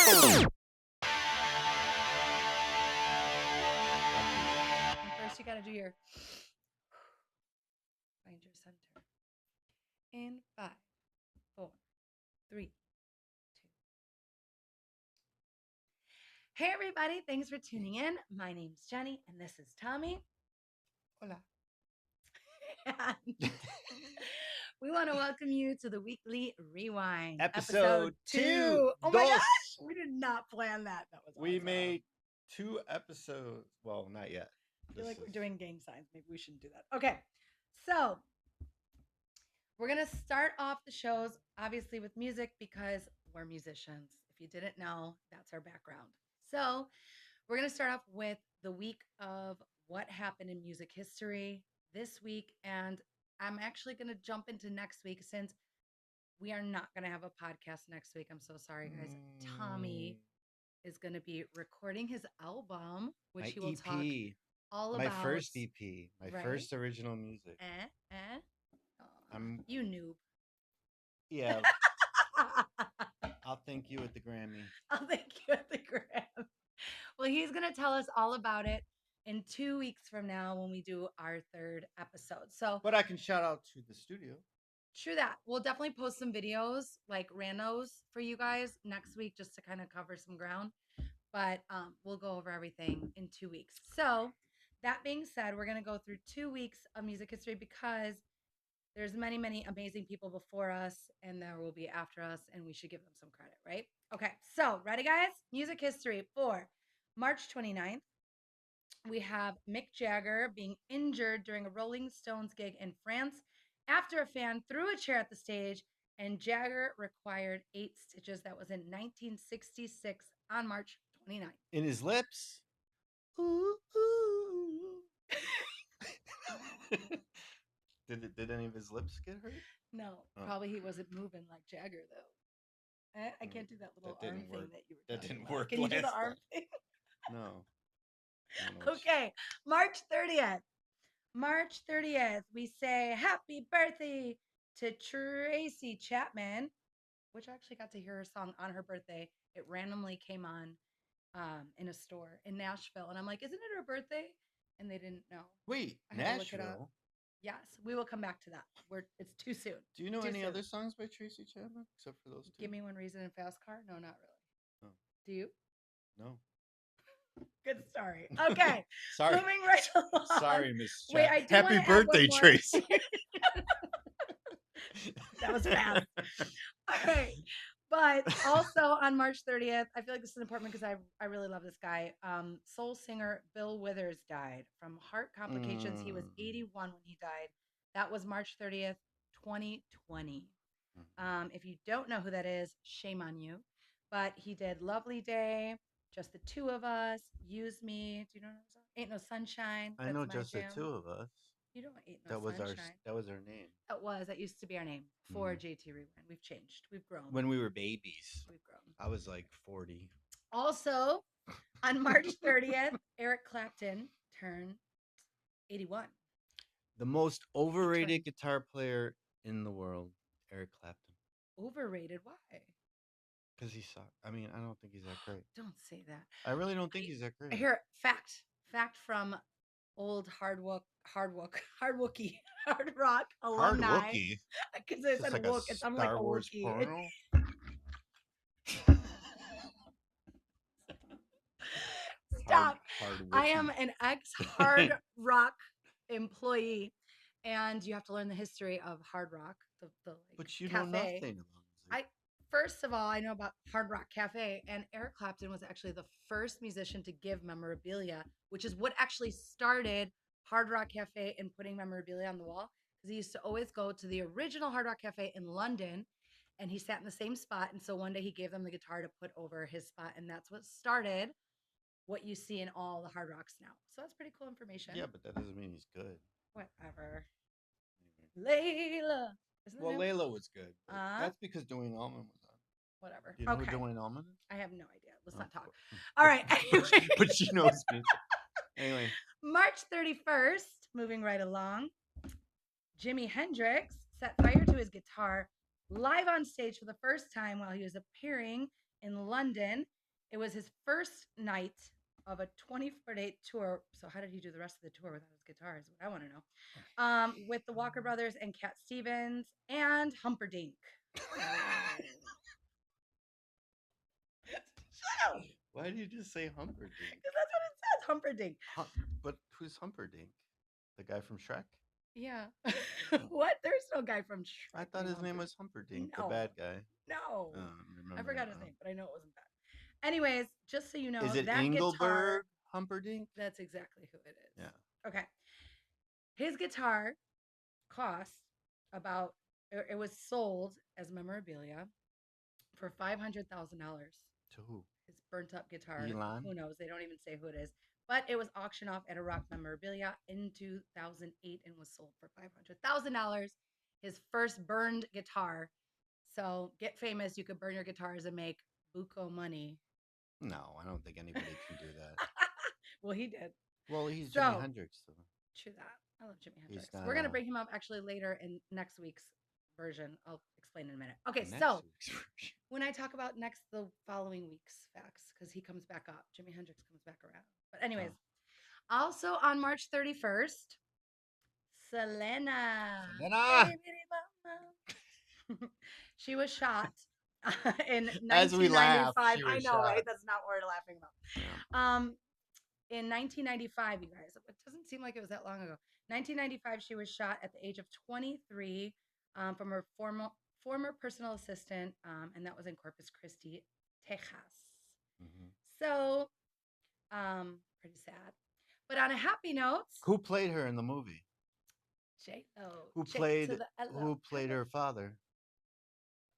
First, you got to do your find your center. In 5, 4, 3, 2. Hey, everybody. Thanks for tuning in. My name's Jenny, and this is Tommy. Hola. And we want to welcome you to the weekly rewind. Episode 2. Oh my gosh. We did not plan that. That was We awesome. made 2 episodes. Well, not yet. I feel like we're doing gang signs. Maybe we shouldn't do that. Okay. So we're going to start off the shows, obviously, with music because we're musicians. If you didn't know, that's our background. So we're going to start off with the week of what happened in music history this week. And I'm actually going to jump into next week since we are not going to have a podcast next week. I'm so sorry, guys. Tommy is going to be recording his album, which he will talk all about. My first EP, my first original music. You noob. Yeah. I'll thank you at the Grammy. I'll thank you at the Grammy. Well, he's going to tell us all about it in 2 weeks from now when we do our 3rd episode. So, but I can shout out to the studio. True that. We'll definitely post some videos, like randos, for you guys next week just to kind of cover some ground. But we'll go over everything in 2 weeks. So, that being said, we're going to go through 2 weeks of music history because there's many, many amazing people before us and there will be after us, and we should give them some credit, right? Okay, so ready, guys? Music history for March 29th. We have Mick Jagger being injured during a Rolling Stones gig in France after a fan threw a chair at the stage, and Jagger required 8 stitches. That was in 1966 on March 29th. In his lips? Ooh, ooh. Did any of his lips get hurt? No, probably he wasn't moving like Jagger, though. I can't do that little arm thing that you were talking didn't about. work. Can you do the arm thing? No. Okay, March 30th. March 30th, we say happy birthday to Tracy Chapman, which I actually got to hear her song on her birthday. It randomly came on in a store in Nashville. And I'm like, isn't it her birthday? And they didn't know. Wait, Nashville? Yes, we will come back to that. It's too soon. Do you know any other songs by Tracy Chapman except for those 2? Give Me One Reason and Fast Car? No, not really. Oh. Do you? No. Good story. Okay. Sorry. Moving right along. Sorry, Miss Wait, I do Happy birthday, Tracy. That was fast. All right. But also on March 30th, I feel like this is important because I really love this guy. Soul singer Bill Withers died from heart complications. He was 81 when he died. That was March 30th, 2020. If you don't know who that is, shame on you. But he did Lovely Day, Just the Two of Us, Use Me. Do you know what I'm saying? Ain't No Sunshine. I know Just the Two of Us. You don't Ain't No Sunshine. That was our name. That used to be our name for JT Rewind. We've changed. We've grown. When we were babies. We've grown. I was like 40. Also, on March 30th, Eric Clapton turned 81. The most overrated guitar player in the world, Eric Clapton. Overrated? Why? Because he sucked. I mean, I don't think he's that great. Don't say that. I really don't think he's that great. Here, fact from old hard rock alumni. Because I said wook, I'm like a Wookiee. Stop. I am an ex-hard rock employee, and you have to learn the history of hard rock. But you cafe. know nothing about music. First of all, I know about Hard Rock Cafe, and Eric Clapton was actually the first musician to give memorabilia, which is what actually started Hard Rock Cafe and putting memorabilia on the wall. Because he used to always go to the original Hard Rock Cafe in London, and he sat in the same spot. And so one day he gave them the guitar to put over his spot, and that's what started what you see in all the Hard Rocks now. So that's pretty cool information. Yeah, but that doesn't mean he's good. Whatever. Layla. Well, Layla was good. That's because Duane Allman was on. Whatever. Do you know who Duane Allman is? I have no idea. Let's not talk. All right. Anyway. But she knows music. Anyway. March 31st, moving right along, Jimi Hendrix set fire to his guitar live on stage for the first time while he was appearing in London. It was his first night of a 24-day tour. So how did he do the rest of the tour without his guitar? Is what I want to know. With the Walker Brothers and Cat Stevens and Humperdinck. Shut up! Why did you just say Humperdinck? Because that's what it says, Humperdinck. But who's Humperdinck? The guy from Shrek? Yeah. What? There's no guy from Shrek. I thought his name was Humperdinck, the No. bad guy. No. Remember I forgot that his now. name, but I know it wasn't bad. Anyways, just so you know, Is it that Engelbert guitar, Humperdinck? that's exactly who it is. Yeah. Okay. His guitar cost about, it was sold as memorabilia for $500,000. To who? His burnt up guitar. Elon? Who knows? They don't even say who it is. But it was auctioned off at a rock memorabilia in 2008 and was sold for $500,000. His first burned guitar. So get famous. You could burn your guitars and make buco money. No, I don't think anybody can do that. Well, he did. Well, he's So- Jimi Hendrix, though. True that. I love Jimi He's Hendrix. not, We're gonna bring him up actually later in next week's version. I'll explain in a minute. Okay, Next so week's version. when I talk about the following week's facts, because he comes back up, Jimi Hendrix comes back around. But anyways, also on March 31st, Selena. Selena! She was shot in 1995. As we laugh, she I was know, shot. right? That's not what we're laughing about. Yeah. In 1995, you guys, it doesn't seem like it was that long ago. 1995, she was shot at the age of 23 from her former personal assistant, and that was in Corpus Christi, Texas. Mhm. So, pretty sad. But on a happy note, Who played her in the movie? J-Lo. Who J played to the L-O. Who played her father?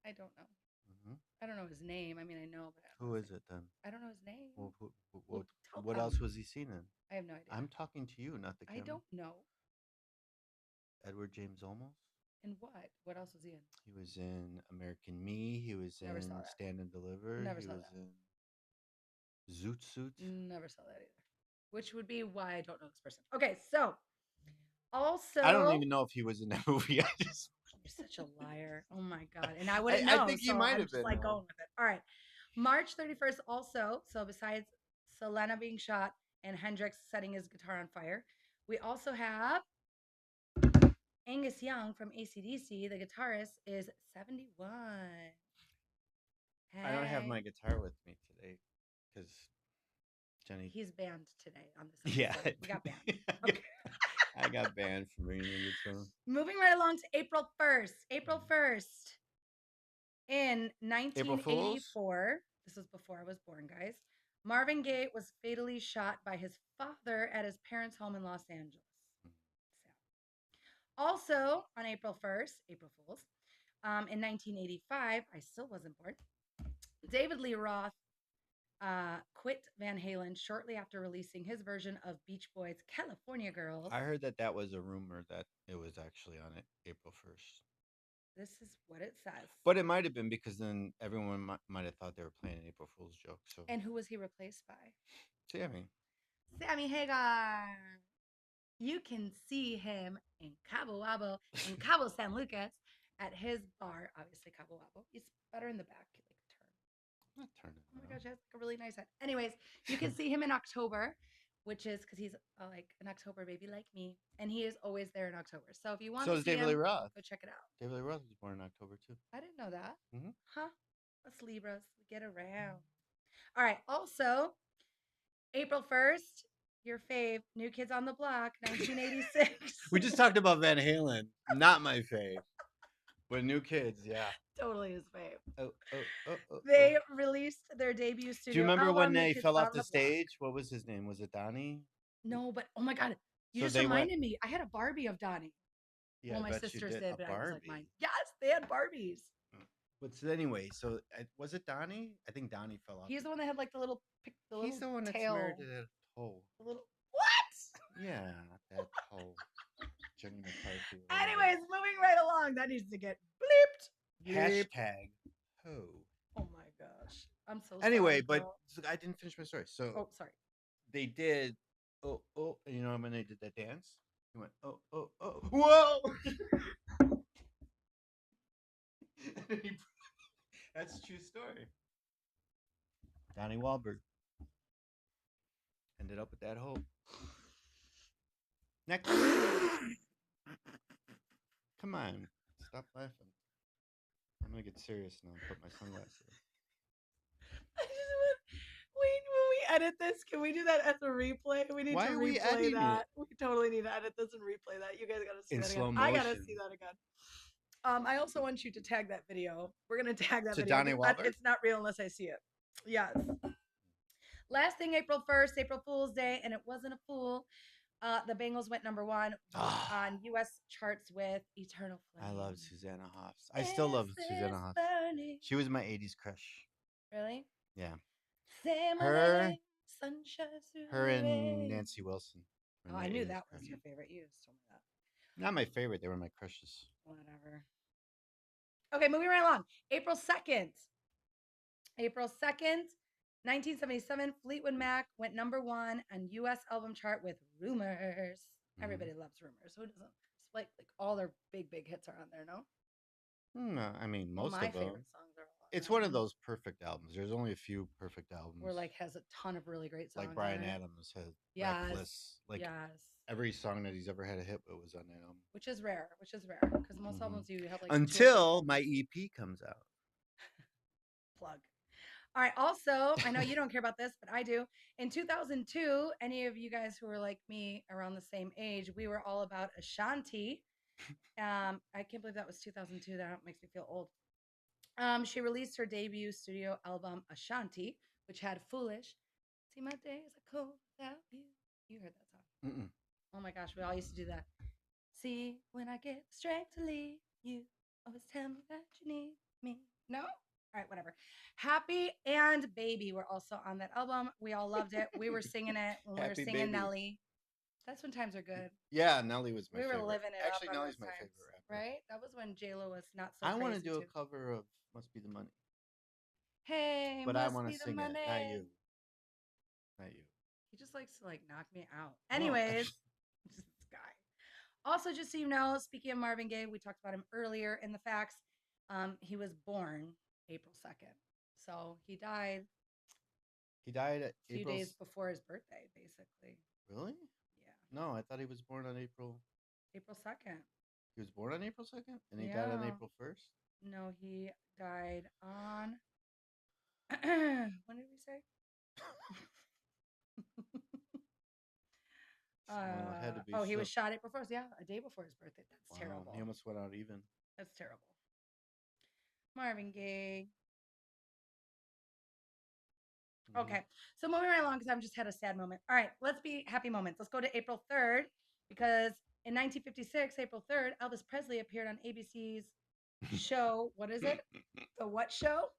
I don't know. Mhm. I don't know his name. I mean, I know, but Who is it then? I don't know his name. Well, Well, tell what them. else was he seen in? I have no idea. I'm talking to you, not the I camera. don't know. Edward James Olmos. In what? What else was he in? He was in American Me. He was Never in saw that. Stand and Deliver. Never he saw was that. in Zoot Suit. Never saw that either. Which would be why I don't know this person. Okay, so also I don't even know if he was in that movie. I just You're such a liar. Oh my god. And I wouldn't I know. think he so might I'm have just been, like though. going with it. All right. March 31st also, so besides Selena being shot and Hendrix setting his guitar on fire, we also have Angus Young from AC/DC, the guitarist, is 71. I don't have Hey. my guitar with me today because Jenny. He's banned today on this Yeah, episode. He got banned. Okay. I got banned from bringing the guitar. Moving right along to April 1st. April 1st. In April Fools? 1984, this was before I was born, guys, Marvin Gaye was fatally shot by his father at his parents' home in Los Angeles. Sad. Also, on April 1st, April Fools, in 1985, I still wasn't born, David Lee Roth quit Van Halen shortly after releasing his version of Beach Boys' California Girls. I heard that was a rumor that it was actually on April 1st. This is what it says. But it might have been because then everyone might have thought they were playing an April Fool's joke. So And who was he replaced by? Sammy. Sammy Hagar. You can see him in Cabo Wabo, in Cabo San Lucas, at his bar. Obviously, Cabo Wabo. He's better in the back. Like turn. I'm not turning. Oh my gosh, he has like a really nice head. Anyways, you can see him in October, which is because he's like an October baby like me, and he is always there in October. So if you want So to is see David him, Lee Roth. go check it out. David Lee Roth was born in October too. I didn't know that. Mhm. Huh? Us Libras, we get around. All right. Also, April 1st, your fave, New Kids on the Block, 1986. We just talked about Van Halen, not my fave, but New Kids, yeah. Totally his fave. Oh. They released their debut studio. Do you remember album, when New they Kids fell on off the Block. stage? What was his name? Was it Donnie? No, but oh my god, you So just they went- reminded me. I had a Barbie of Donnie. Yeah, well, I my bet you sisters did. did, A but I was like Barbie. mine. Yes, they had Barbies. But so anyway, so was it Donnie? I think Donnie fell off. He's the one that had like the little He's the one that's tail. married to that hoe. The little what? Yeah, that hoe. Jenny McCarthy. or whatever. Anyways, moving right along. That needs to get bleeped. Bleep. Hashtag hoe. Oh my gosh, I'm so. Anyway, sorry, but girl. I didn't finish my story. So Oh, sorry. they did. Oh, and you know when they did that dance? He went, oh, whoa! And then that's a true story. Donnie Wahlberg ended up with that hoe. Next. Come on. Stop laughing. I'm going to get serious now and put my sunglasses on. I just want, wait, when we edit this, can we do that as a replay? We need Why to are we replay editing that. it? We totally need to edit this and replay that. You guys gotta see In that slow again. I gotta motion. see that again. I also want you to tag that video. We're gonna tag that To video. Donnie Wahlberg? It's not real unless I see it. Yes. Last thing, April 1st, April Fool's Day, and it wasn't a fool. The Bengals went number one on U.S. charts with Eternal Flame. I love Susanna Hoffs. I still love Susanna Hoffs. She was my 80s crush. Really? Yeah. Same Her- way, sunshine through Her the and rain. Nancy Wilson. were Oh, my I knew 80s that was crush. your favorite. You just told me that. Not my favorite. They were my crushes. Whatever. Okay, moving right along. April 2nd. April 2nd, 1977, Fleetwood Mac went number one on U.S. album chart with Rumors. Everybody loves Rumors. Who doesn't? It's like all their big hits are on there, no? No, I mean, Well, most my of them. favorite songs are all on It's there. one of those perfect albums. There's only a few perfect albums. Where like has a ton of really great songs. like Bryan on it. Adams has Yes. Reckless. Like yes. every song that he's ever had a hit with was on that album. Which is rare. Because most Mhm. albums you have like Until my EP comes out. plug. All right. Also, I know you don't care about this, but I do. In 2002, any of you guys who were like me around the same age, we were all about Ashanti. I can't believe that was 2002. That makes me feel old. She released her debut studio album Ashanti, which had Foolish. See my days are cold without you. You heard that song. Mm-mm. Oh my gosh, we all used to do that. See, when I get the strength to leave you, always tell me that you need me. No? All right, whatever. Happy and Baby were also on that album. We all loved it. We were singing it when we were Happy singing Baby. Nelly. That's when times are good. Yeah, Nelly was my We were favorite. living it Actually, up. on Nelly's those my times, favorite rapper. right? That was when J-Lo was not so I want to crazy, do a too. cover of Must Be the Money. Hey, But I must want be to the sing money. it, not you. Not you. He just likes to like knock me out. No, Anyways, this guy. Also, just so you know, speaking of Marvin Gaye, we talked about him earlier in the facts. He was born April 2nd. So he died He died at a few April. days before his birthday, basically. Really? Yeah. No, I thought he was born on April. April 2nd. He was born on April 2nd? And he died on Yeah. April 1st? No, he died on. When did we say? Well, it had to be He was so- shot April 1st. Yeah, a day before his birthday. That's Wow, terrible. He almost went out even. That's terrible. Marvin Gaye. Mhm. Okay, so moving right along because I've just had a sad moment. All right, let's be happy moments. Let's go to April 3rd because in 1956, April 3rd, Elvis Presley appeared on ABC's show. What is it? The what show?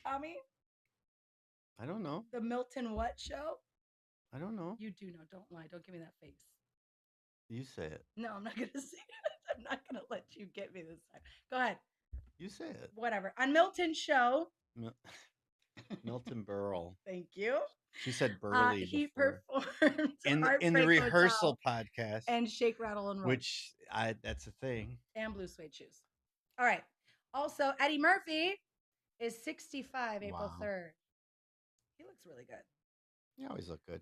Tommy? I don't know. The Milton what show? I don't know. You do know. Don't lie. Don't give me that face. You say it. No, I'm not going to say it. I'm not going to let you get me this time. Go ahead. You say it. Whatever. On Milton's show. Milton Berle. Thank you. She said Burley He before. performed in the Heartbreak rehearsal Hotel podcast, and Shake, Rattle, and Roll. which that's a thing. And blue suede shoes. All right. Also, Eddie Murphy is 65, April Wow. 3rd. He looks really good. You always look good.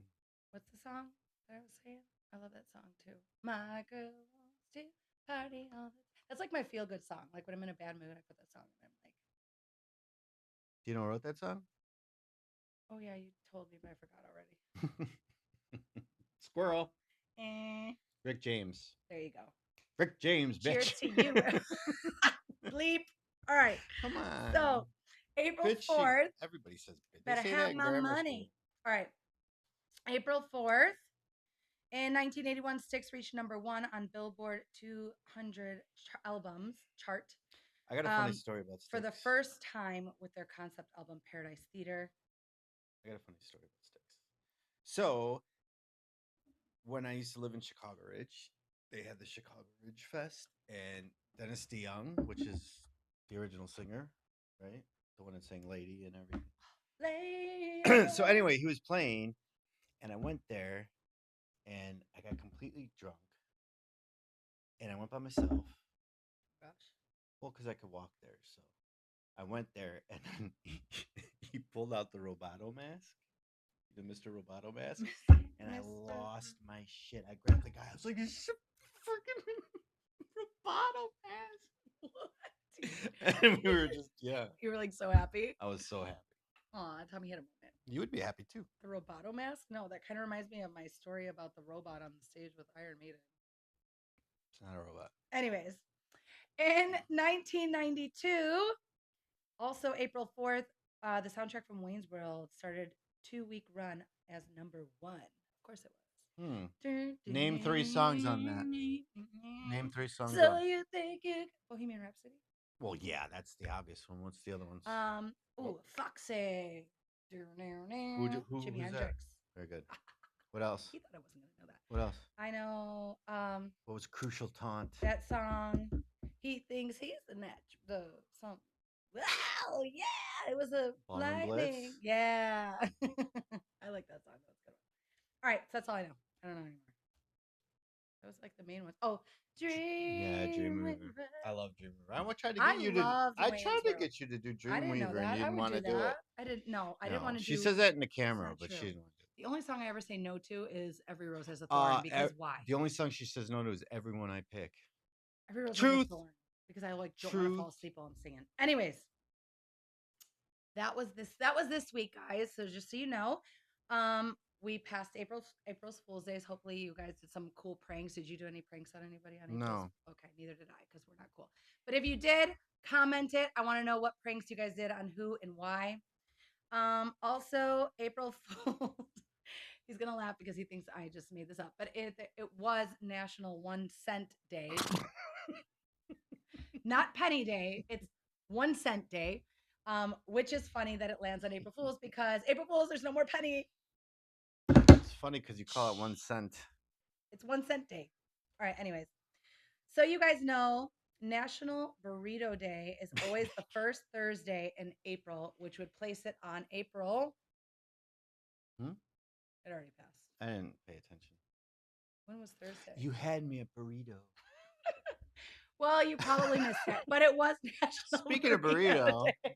What's the song that I was saying? I love that song too. My girl wants to party all the time. That's like my feel good song. Like when I'm in a bad mood, I put that song and I'm like, Do you know who wrote that song? oh yeah, you told me, but I forgot already. Squirrel. Eh, Rick James. there you go. Rick James, Cheers bitch. to you. Bleep. All right. Come on. So April Bitch, 4th. everybody says bitch. They Better say that have in my grammar money. All right. April 4th. In 1981, Styx reached number one on Billboard 200 albums chart school. I got a funny story about Styx. for the first time with their concept album Paradise Theater. I got a funny story about Styx. So, when I used to live in Chicago Ridge, they had the Chicago Ridge Fest, and Dennis DeYoung, which is the original singer, right? The one that sang Lady and everything. So anyway, he was playing, and I went there, and I got completely drunk, and I went by myself. Gosh. Well, because I could walk there, so I went there, and then he pulled out the Roboto mask, the Mr. Roboto mask, and I Mr. lost my shit. I grabbed the guy. I was like, "It's a freaking Roboto mask!" And we were just, yeah. You were like so happy. I was so happy. Aw, Tommy had a moment. You would be happy too. The Roboto mask? No, that kind of reminds me of my story about the robot on the stage with Iron Maiden. It's not a robot. Anyways, in 1992, also April 4th, the soundtrack from Wayne's World started 2-week run as number 1. Of course it was. Name 3 songs on that. Name 3 songs. So you think you Bohemian Rhapsody? Well, yeah, that's the obvious one. What's the other ones? Foxy. Who's Jimi that? Hendrix. Very good. What else? He thought I wasn't gonna know that. What else? I know. What was Crucial Taunt? That song. He thinks he's the song. Wow, yeah, it was a Ballroom Blitz? lightning. Yeah, I like that song. That was a good one. All right, so that's all I know. I don't know anymore. That was like the main one. Oh, Dreamweaver. I love Dreamweaver. I tried to get you to. I tried to get you to do I didn't know Dreamweaver, that. and you didn't want to do it. I didn't know. I didn't want to do. She says that in the camera, not but she true. didn't want to do The only song I ever say no to is Every Rose Has a Thorn. Because why? The only song she says no to is Everyone I Pick. Every Rose Has Truth. a Thorn. Because I like don't want to fall asleep while I'm singing. Anyways, that was this week, guys. So just so you know, we passed April's Fool's Days. Hopefully, you guys did some cool pranks. Did you do any pranks on anybody on April's? No. Okay, neither did I because we're not cool. But if you did, comment it. I want to know what pranks you guys did on who and why. Also, April Fool's. He's gonna laugh because he thinks I just made this up, but it was National 1 Cent Day, not Penny Day. It's 1 Cent Day, which is funny that it lands on April Fool's because April Fool's there's no more penny. It's funny because you call it 1 cent. It's 1 Cent Day. All right. Anyways, so you guys know National Burrito Day is always the first Thursday in April, which would place it on April. It already passed. I didn't pay attention. When was Thursday? You had me a burrito. Well, you probably missed it, but it was National. Speaking of burrito, did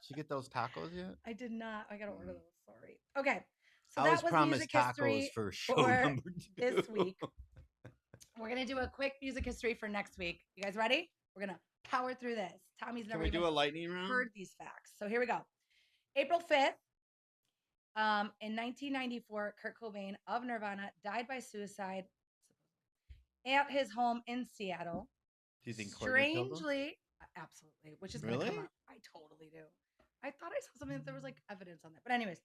you get those tacos yet? I did not. I gotta order those. Sorry. Okay. So I was promised tacos for show number 2 this week. We're gonna do a quick music history for next week. You guys ready? We're gonna power through this. Tommy's never do a lightning round? Heard these facts. So here we go. April 5th. In 1994, Kurt Cobain of Nirvana died by suicide at his home in Seattle. Do you think Courtney killed him? Strangely, absolutely, which is really? Gonna come up. I totally do. I thought I saw something that there was like evidence on that. But anyways,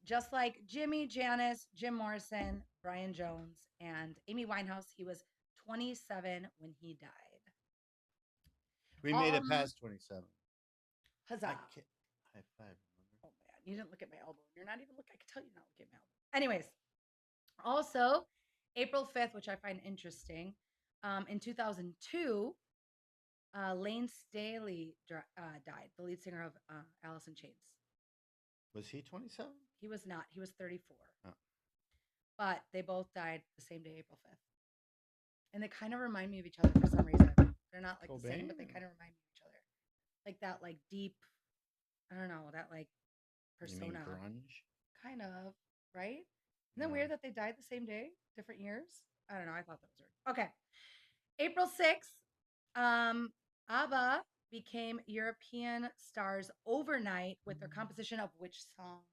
just like Jimmy, Janis, Jim Morrison, Brian Jones, and Amy Winehouse, he was 27 when he died. We made it past 27. Huzzah. High five. Oh man, you didn't look at my elbow. You're not even looking. I could tell you're not looking at my elbow. Anyways, also April 5th, which I find interesting. In 2002, Lane Staley died, the lead singer of Alice in Chains. Was he 27? He was not. He was 34. Oh. But they both died the same day, April 5th. And they kind of remind me of each other for some reason. They're not like the same, but they kind of remind me of each other. Like that, like deep, I don't know, that like persona. You mean grunge? Kind of, right? Isn't that weird that they died the same day, different years? I don't know. I thought that was weird. Okay. April 6th, ABBA became European stars overnight with their composition of which song?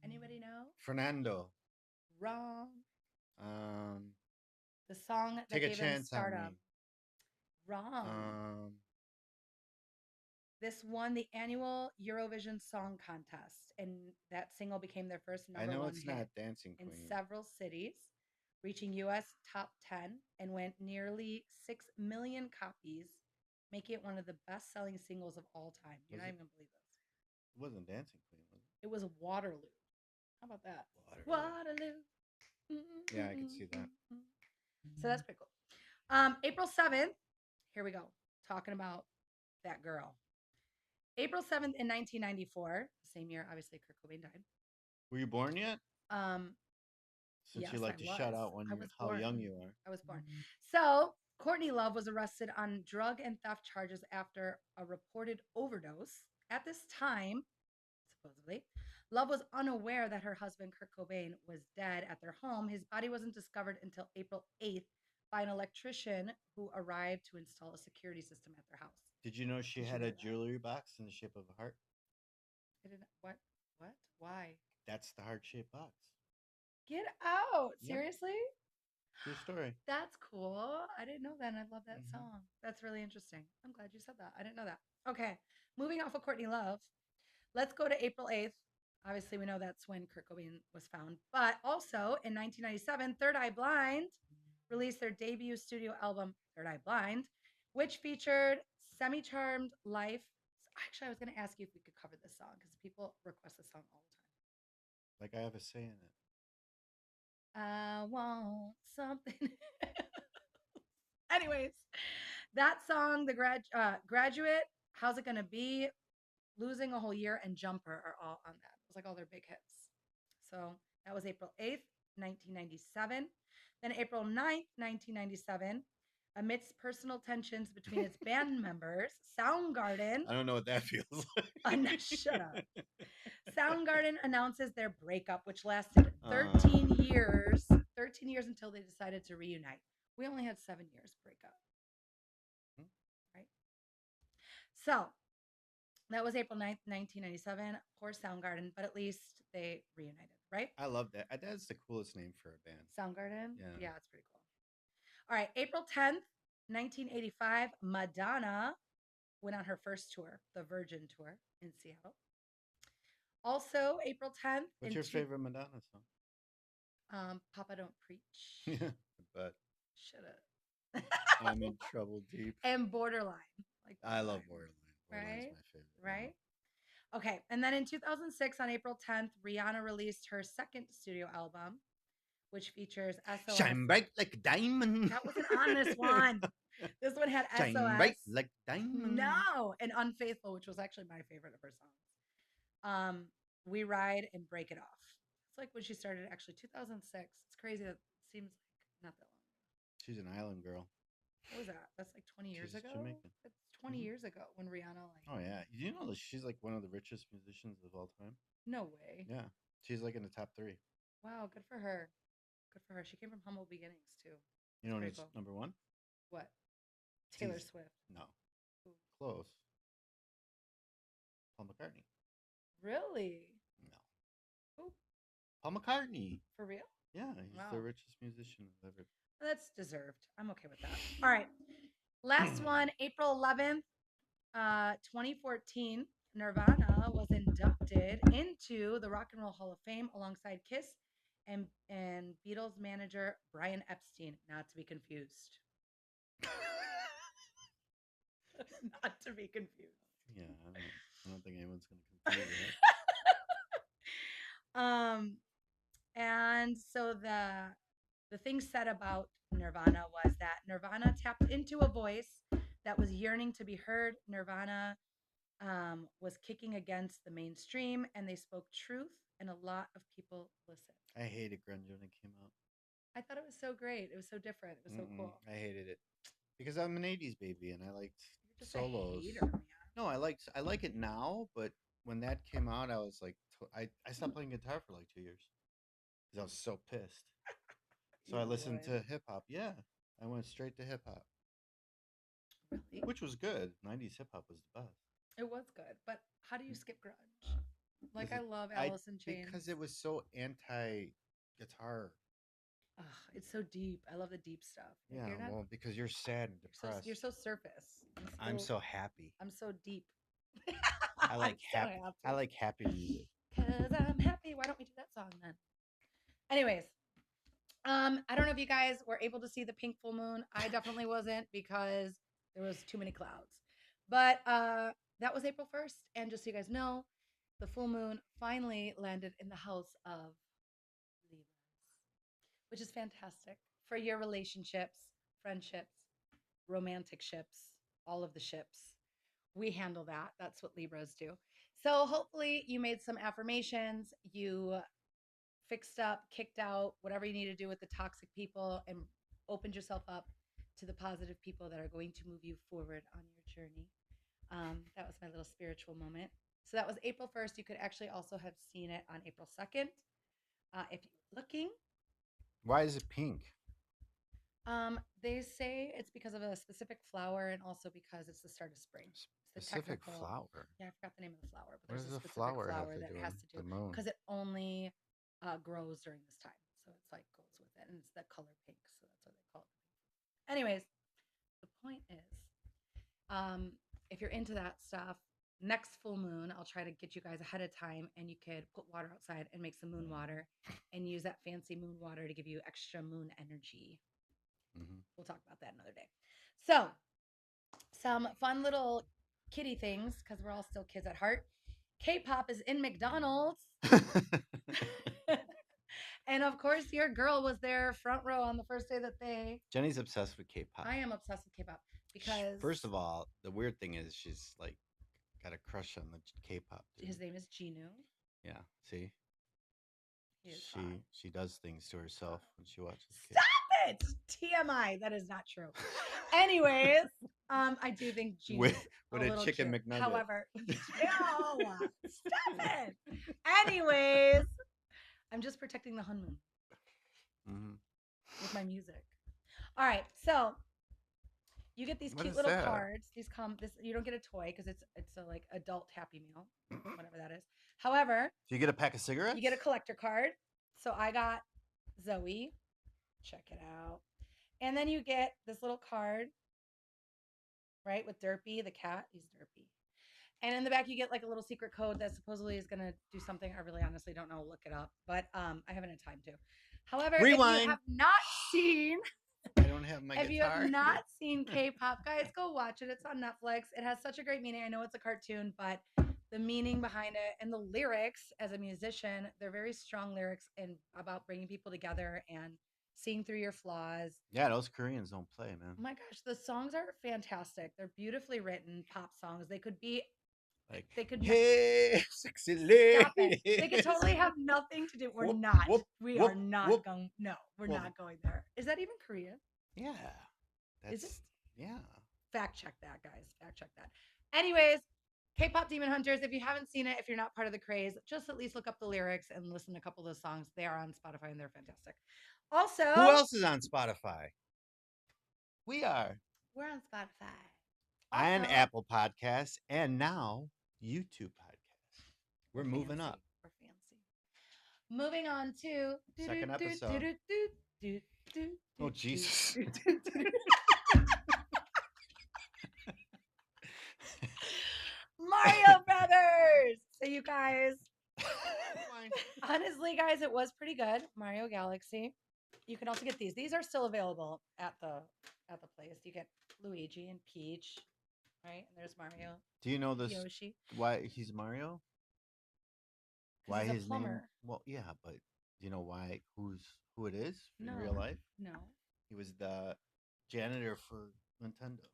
Anybody know? Fernando. Wrong. The song that Take a gave them chance on stardom. me. Wrong. This won the annual Eurovision Song Contest, and that single became their first number one it's hit not Dancing in Queen. several cities, reaching U.S. top 10 and went nearly 6 million copies, making it one of the best-selling singles of all time. You're not even going to believe this. It wasn't Dancing Queen, was it? It was Waterloo. How about that? Waterloo. Yeah, I can see that. So that's pretty cool. April 7th, here we go. Talking about that girl. April 7th in 1994, same year, obviously, Kurt Cobain died. Were you born yet? Since Yes, you like I to was. shout out how young you are. I was born. So Courtney Love was arrested on drug and theft charges after a reported overdose At this time, supposedly, Love was unaware that her husband, Kurt Cobain, was dead at their home. His body wasn't discovered until April 8th by an electrician who arrived to install a security system at their house. Did you know she Did you had know a that? jewelry box in the shape of a heart? I didn't. What? What? Why? That's the heart-shaped box. Get out! Yep. Seriously? True story. That's cool. I didn't know that. And I love that Mhm. song. That's really interesting. I'm glad you said that. I didn't know that. Okay. Moving off of Courtney Love, let's go to April 8th. Obviously, we know that's when Kurt Cobain was found. But also in 1997, Third Eye Blind released their debut studio album, Third Eye Blind, which featured Semi Charmed Life. Actually, I was going to ask you if we could cover this song because people request this song all the time. Like I have a say in it. I want something. Anyways, that song, Graduate, How's It Gonna Be, Losing a Whole Year, and Jumper are all on that. It was like all their big hits. So that was April 8th, 1997. Then April 9th, 1997, amidst personal tensions between its band members, Soundgarden, I don't know what that feels shut up. like. Soundgarden announces their breakup, which lasted 13 years. 13 years until they decided to reunite. We only had 7 years breakup. Right? So that was April 9th, 1997. Poor Soundgarden, but at least they reunited, right? I love that. That's the coolest name for a band. Soundgarden? Yeah. Yeah, it's pretty cool. All right, April 10th, 1985, Madonna went on her first tour, the Virgin Tour in Seattle. Also, April 10th. What's your favorite Madonna song? Papa Don't Preach. Yeah, but Should have. I'm in trouble deep. And Borderline. Like I love Borderline. Borderline's right? my favorite. Right? Okay. And then in 2006, on April 10th, Rihanna released her second studio album, which features SOS. Shine bright like a diamond. That wasn't on this one. This one had Shine SOS. bright like diamond. No. And Unfaithful, which was actually my favorite of her songs. We Ride and Break It Off. It's like when she started, actually, 2006. It's crazy. That seems like not that long ago. She's an island girl. What was that? That's like 20 years She's ago? Jamaican. That's 20 years ago when Rihanna, like. Oh, yeah. You know that she's like one of the richest musicians of all time? No way. Yeah. She's like in the top 3. Wow, good for her. Good for her. She came from humble beginnings, too. You know Pretty who's cool. number 1? What? Taylor She's- Swift. No. Who? Close. Paul McCartney. Really? No. Who? Paul McCartney. For real? Yeah, he's Wow. the richest musician ever. That's deserved. I'm okay with that. All right. Last one, April 11th, 2014, Nirvana was inducted into the Rock and Roll Hall of Fame alongside Kiss and Beatles manager Brian Epstein, not to be confused. Not to be confused. Yeah, I don't think anyone's going to confuse it. And so the thing said about Nirvana was that Nirvana tapped into a voice that was yearning to be heard. Nirvana was kicking against the mainstream, and they spoke truth, and a lot of people listened. I hated grunge when it came out. I thought it was so great. It was so different. It was so cool. I hated it because I'm an '80s baby and I liked You're just solos. a hater, man. No, I like it now, but when that came out, I was like, I stopped playing guitar for like 2 years because I was so pissed. So I You listened would. to hip hop. Yeah, I went straight to hip hop, Really? which was good. '90s hip hop was the best. It was good, but how do you skip grunge? Like, Because I love I- Alice in Chains. Because it was so anti-guitar. Ugh, it's so deep. I love the deep stuff. Yeah, You're not, well, because you're sad and depressed. you're so surface. I'm so happy. I'm so deep. I like I'm so happy. I like happy music. Cause I'm happy. Why don't we do that song then? Anyways, I don't know if you guys were able to see the pink full moon. I definitely wasn't because there was too many clouds. But that was April 1st, and just so you guys know, the full moon finally landed in the house of Libras, which is fantastic for your relationships, friendships, romantic ships, all of the ships. We handle that. That's what Libras do. So hopefully you made some affirmations, you fixed up, kicked out whatever you need to do with the toxic people, and opened yourself up to the positive people that are going to move you forward on your journey. That was my little spiritual moment. So that was April 1st. You could actually also have seen it on April 2nd. If you're looking, Why is it pink? they say it's because of a specific flower and also because it's the start of spring. It's the Specific technical. flower. Yeah, I forgot the name of the flower, but What there's does a the specific flower have flower to that do has with to do the moon? because it only grows during this time. So it's like goes with it, and it's the color pink. So that's why they call it. Anyways, the point is, if you're into that stuff, next full moon, I'll try to get you guys ahead of time, and you could put water outside and make some moon water, and use that fancy moon water to give you extra moon energy. Mm-hmm. We'll talk about that another day. So, some fun little kitty things because we're all still kids at heart. K-pop is in McDonald's. And of course, your girl was there front row on the first day that they. Jenny's obsessed with K-pop. I am obsessed with K-pop because First of all, the weird thing is she's like got a crush on the K-pop dude. his name is Jinu. Yeah, see, He is hot. she does things to herself when she watches. Stop it! TMI. That is not true. Anyways, I do think Gene with a a little chicken cute. McNugget. However, stop it. Anyways, I'm just protecting the honeymoon with my music. All right, so you get these What cute is little that? cards. These come. This you don't get a toy because it's a like adult Happy Meal, whatever that is. However, Do you get a pack of cigarettes? you get a collector card. So I got Zoe. Check it out. And then you get this little card, right, with Derpy, the cat. He's Derpy. And in the back, you get like a little secret code that supposedly is going to do something. I really honestly don't know. Look it up. But I haven't had time to. However, if Rewind. you have not seen, I don't have my if guitar. you have not seen K-pop, guys, go watch it. It's on Netflix. It has such a great meaning. I know it's a cartoon, but the meaning behind it and the lyrics as a musician, they're very strong lyrics and about bringing people together and seeing through your flaws. Yeah, those Koreans don't play, man. Oh my gosh, the songs are fantastic. They're beautifully written pop songs. They could be Like they could hey, sexy lady. stop it. They could totally have nothing to do. We're Whoop, not. whoop, We whoop, are not whoop. going. No, we're Well, not going there. Is that even Korean? Yeah. Is That's it? yeah. Fact check that, guys. Fact check that. Anyways, K-pop Demon Hunters. If you haven't seen it, if you're not part of the craze, just at least look up the lyrics and listen to a couple of those songs. They are on Spotify and they're fantastic. Also, Who else is on Spotify? We are. we're on Spotify. And Also- Apple Podcasts, and now YouTube Podcasts. We're moving fancy. up. We're fancy. Moving on to Second episode. Oh, Jesus. Mario Brothers. So you guys, honestly, guys, it was pretty good. Mario Galaxy. You can also get these. These are still available at the place. You get Luigi and Peach, right? And there's Mario, Do you know this? Yoshi. Why he's Mario? 'Cause Why he's a his name? plumber. Well, yeah, but do you know why? Who it is in No. real life? No. He was the janitor for Nintendo.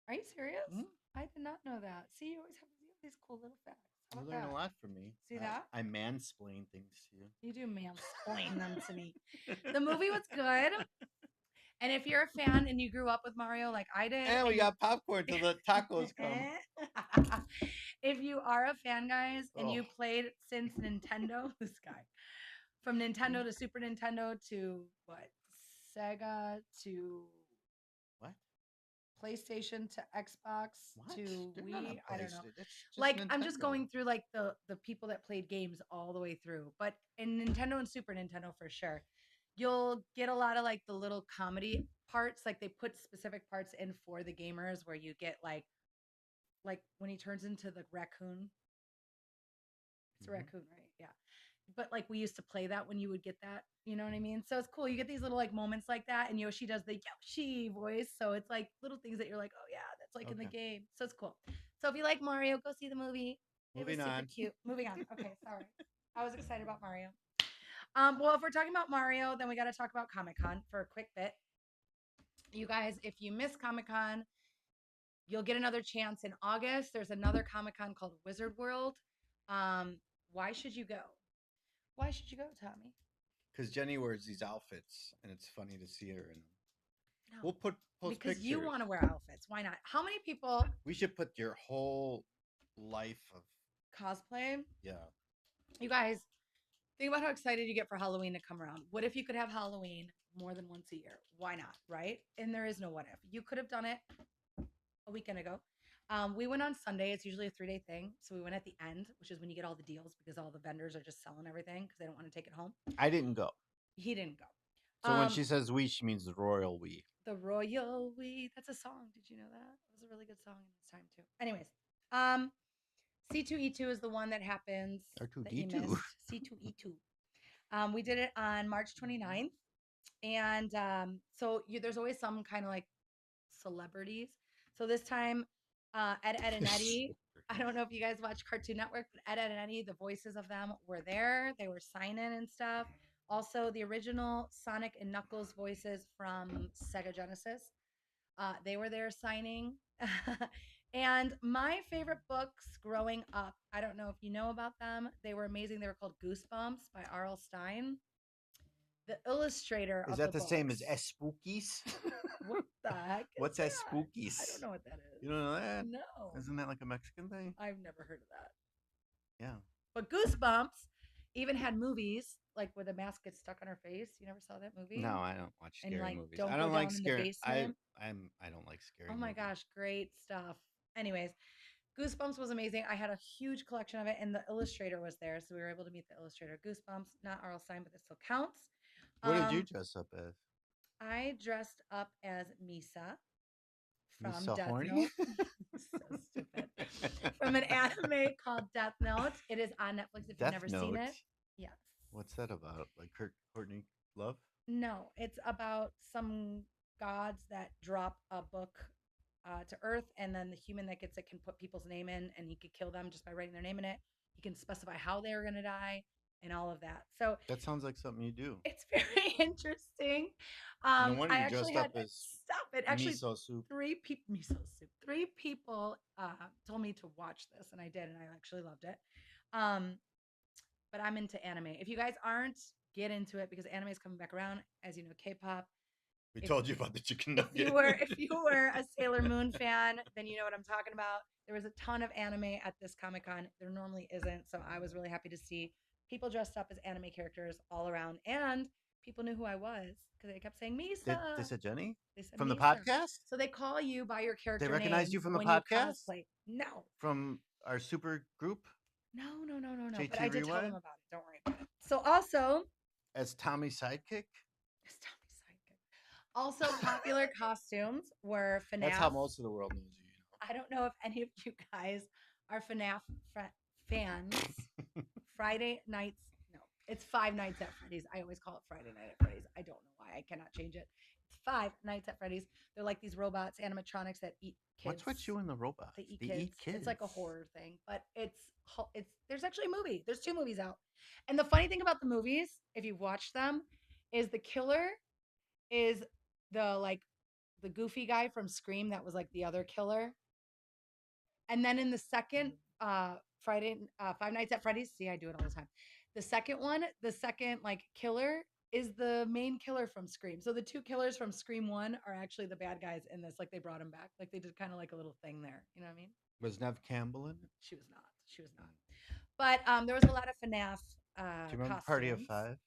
Are you serious? Mhm. I did not know that. See, you always have these cool little facts. How You about learn that? a lot from me. See that? I mansplain things to you. You do mansplain them to me. The movie was good. And if you're a fan and you grew up with Mario like I did, And we got popcorn till the tacos come. If you are a fan, guys, and you Oh. played since Nintendo, this guy, from Nintendo to Super Nintendo to what? Sega to What? PlayStation to Xbox What? to They're not on Wii. I don't know. PlayStation. That's just Like I'm just Nintendo. going through like the people that played games all the way through, but in Nintendo and Super Nintendo for sure, you'll get a lot of like the little comedy parts. Like they put specific parts in for the gamers where you get like when he turns into the raccoon. It's a Mhm. raccoon, right? Yeah. But like we used to play that when you would get that, you know what I mean? So it's cool. You get these little like moments like that, and Yoshi does the Yoshi voice. So it's like little things that you're like, oh yeah, that's like in the Okay. game. So it's cool. So if you like Mario, go see the movie. It was Moving super on. cute. Moving on. Okay, sorry. I was excited about Mario. Well, if we're talking about Mario, then we got to talk about Comic Con for a quick bit. You guys, if you miss Comic Con, you'll get another chance in August. There's another Comic Con called Wizard World. Why should you go? Why should you go, Tommy? Because Jenny wears these outfits, and it's funny to see her in them. No, We'll post because pictures. you want to wear outfits. Why not? How many people? We should put your whole life of cosplay. Yeah. You guys, think about how excited you get for Halloween to come around. What if you could have Halloween more than once a year? Why not, right? And there is no what if. You could have done it a weekend ago. We went on Sunday. It's usually a 3-day thing. So we went at the end, which is when you get all the deals because all the vendors are just selling everything because they don't want to take it home. I didn't go. He didn't go. So when she says we, she means the royal we. The Royal We. That's a song. Did you know that? It was a really good song in its time too. Anyways, C2E2 is the one that happens. R2D2. C2E2. We did it on March 29th. And there's always some kind of like celebrities. So this time, Ed and Eddie. I don't know if you guys watch Cartoon Network, but Ed and Eddie, the voices of them were there. They were signing and stuff. Also, the original Sonic and Knuckles voices from Sega Genesis. They were there signing. And my favorite books growing up, I don't know if you know about them. They were amazing. They were called Goosebumps by R.L. Stein. The illustrator Is of that the the same as books. Spookies? What the heck? What's that? Spookies? I don't know what that is. You don't know that? No. Isn't that like a Mexican thing? I've never heard of that. Yeah. But Goosebumps even had movies like where the mask gets stuck on her face. You never saw that movie? No, I don't watch scary And like movies. don't I go don't down like in the scary. basement. I don't like scary. Oh my movies. gosh, great stuff. Anyways, Goosebumps was amazing. I had a huge collection of it, and the illustrator was there, so we were able to meet the illustrator. Goosebumps, not R.L. Stein, but it still counts. What did you dress up as? I dressed up as Misa from Misa Death Horny? Note. So stupid. From an anime called Death Note. It is on Netflix if you've never seen it. Yes. What's that about? Like Courtney Love? No, it's about some gods that drop a book to Earth, and then the human that gets it can put people's name in, and he could kill them just by writing their name in it. He can specify how they are going to die and all of that. So that sounds like something you do. It's very interesting. No wonder I you actually dressed up had as stop it. Actually, miso soup. Miso soup. 3 people told me to watch this, and I did, and I actually loved it. But I'm into anime. If you guys aren't, get into it because anime is coming back around. As you know, K-pop. We told you about the chicken nugget. If you were a Sailor Moon fan, then you know what I'm talking about. There was a ton of anime at this Comic-Con. There normally isn't, so I was really happy to see people dressed up as anime characters all around, and people knew who I was because they kept saying Misa. They said Jenny? They said from Misa. the podcast? So they call you by your character name. They recognize you from the when podcast? You cosplay. No. From our super group? No. JT But I did tell Rewind? them about it. Don't worry about it. So also, as Tommy's sidekick? Also, popular costumes were FNAF. That's how most of the world knows you. I don't know if any of you guys are FNAF fans. Friday nights. No, it's Five Nights at Freddy's. I always call it Friday Night at Freddy's. I don't know why. I cannot change it. It's Five Nights at Freddy's. They're like these robots, animatronics that eat kids. What's with you and the robots? They eat kids. It's like a horror thing, but it's there's actually a movie. There's 2 movies out. And the funny thing about the movies, if you've watched them, is the killer is the goofy guy from Scream that was like the other killer. And then in the second Five Nights at Freddy's, see, I do it all the time. The second like killer is the main killer from Scream. So the 2 killers from Scream 1 are actually the bad guys in this. Like they brought him back. Like they did kind of like a little thing there. You know what I mean? Was Nev Campbell in it? She was not. But there was a lot of FNAF Do you remember costumes. Party of 5?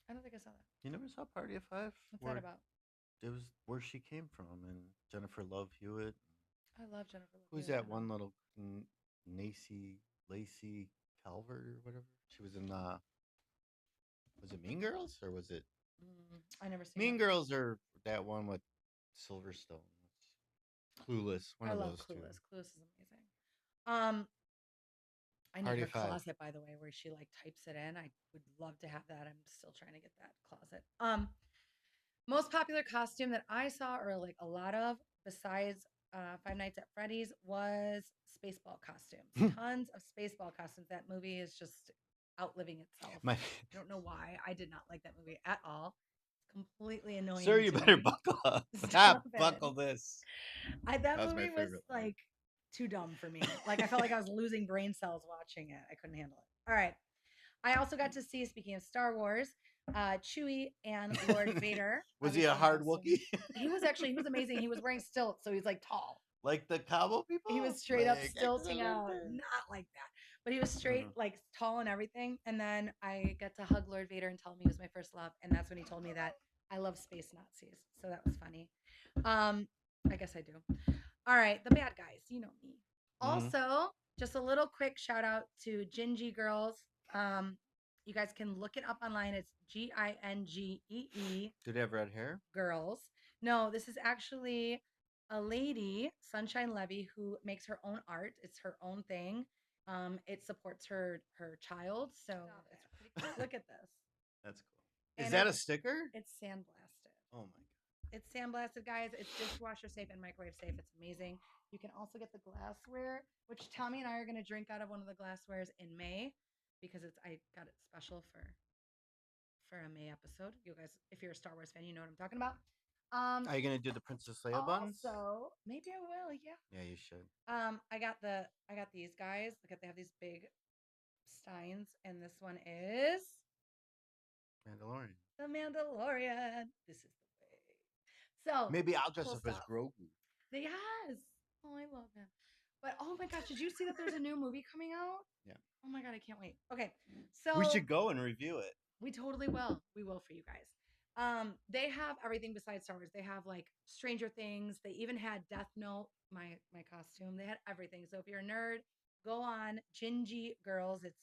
I don't think I saw that. You never saw Party of 5? What's that about? It was where she came from, and Jennifer Love Hewitt. I love Jennifer Love Who's Hewitt. that one little Lacey Calvert or whatever? She was in was it Mean Girls or was it? I never seen Mean that. Girls or that one with Silverstone. Clueless. One I of love those Clueless. two. Clueless is amazing. I need Party her of 5. closet, by the way, where she like types it in. I would love to have that. I'm still trying to get that closet. Most popular costume that I saw, or like a lot of, besides Five Nights at Freddy's, was Spaceball costumes. Tons of Spaceball costumes. That movie is just outliving itself. I don't know why. I did not like that movie at all. It's completely annoying. Sir, you better me. buckle up. Stop it. Buckle this. That was my movie was favorite like too dumb for me. Like I felt like I was losing brain cells watching it. I couldn't handle it. All right. I also got to see, speaking of Star Wars, Chewie and Lord Vader. Was he a hard Wookiee? He was amazing. He was wearing stilts, so he's like tall. Like the cowboy people? He was straight up stilting out. Not like that. But he was straight, like tall and everything. And then I got to hug Lord Vader and tell him he was my first love. And that's when he told me that I love space Nazis. So that was funny. I guess I do. All right, the bad guys. You know me. Mhm. Also, just a little quick shout out to Gingy Girls. You guys can look it up online. It's Gingee Do they have red hair? Girls. No, this is actually a lady, Sunshine Levy, who makes her own art. It's her own thing. It supports her child, so it's pretty cool. Look at this, That's cool. Is and that a sticker? it's sandblasted. Oh my god. It's sandblasted, guys. It's dishwasher safe and microwave safe. It's amazing. You can also get the glassware, which Tommy and I are gonna drink out of one of the glasswares in May because I got it special for a May episode. You guys, if you're a Star Wars fan, you know what I'm talking about. Are you gonna do the Princess Leia buns? Also, maybe I will. Yeah. Yeah, you should. I got these guys. Look at they have these big steins, and this one is Mandalorian. the Mandalorian. This is the way. So Maybe I'll dress cool up as stuff. Grogu. Yes. Oh, I love him. But oh my gosh, did you see that there's a new movie coming out? Yeah. Oh my god, I can't wait. Okay, so We should go and review it. we totally will. We will for you guys. They have everything besides Star Wars. They have like Stranger Things. They even had Death Note, my costume. They had everything. So if you're a nerd, go on Gingy Girls. It's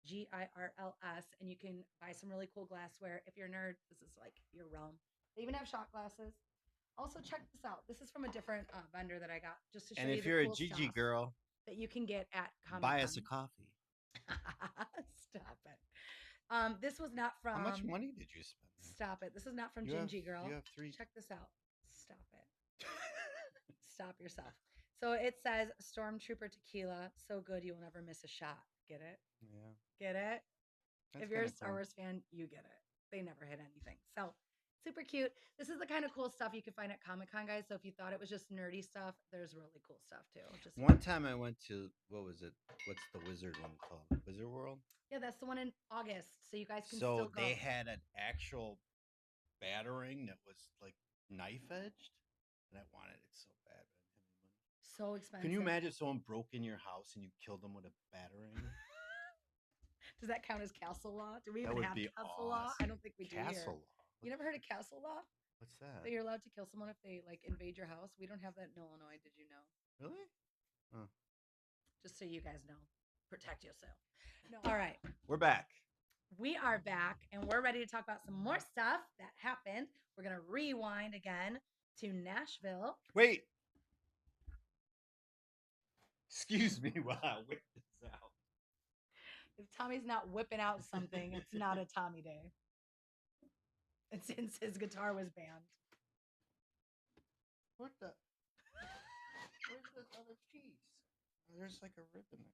GingeeGirls, and you can buy some really cool glassware. If you're a nerd, this is like your realm. They even have shot glasses. Also, check this out. This is from a different vendor that I got just to show And you if the you're cool a Gigi stuff girl, that you can get at Comic buy us a coffee. Stop it. This was not from. How much money did you spend? Stop it. This is not from You have- Gingy Girl. you have 3. Check this out. Stop it. Stop yourself. So it says Stormtrooper Tequila. So good you will never miss a shot. Get it? Yeah. Get it? That's If you're a kinda Star cool. Wars fan, you get it. They never hit anything. So super cute. This is the kind of cool stuff you can find at Comic Con, guys. So if you thought it was just nerdy stuff, there's really cool stuff too. Just One time I went to, what was it? What's the wizard one called? Wizard World? yeah, that's the one in August. So you guys can So still go. they had an actual battering that was like knife edged, and I wanted it so bad, but I didn't have any money. So expensive. Can you imagine if someone broke in your house and you killed them with a battering? Does that count as castle law? Do we That even would have be castle law? I awesome. don't think we do Castle here. law. You never heard of castle law? What's that? That you're allowed to kill someone if they like invade your house. We don't have that in Illinois. Did you know? Really? Just so you guys know, protect yourself. No. All right, We're back. we are back and we're ready to talk about some more stuff that happened. We're gonna rewind again to Nashville. Wait. Excuse me while I whip this out. If Tommy's not whipping out something, it's not a Tommy day. And since his guitar was banned. What the? Where's this other piece? Oh, there's like a ribbon.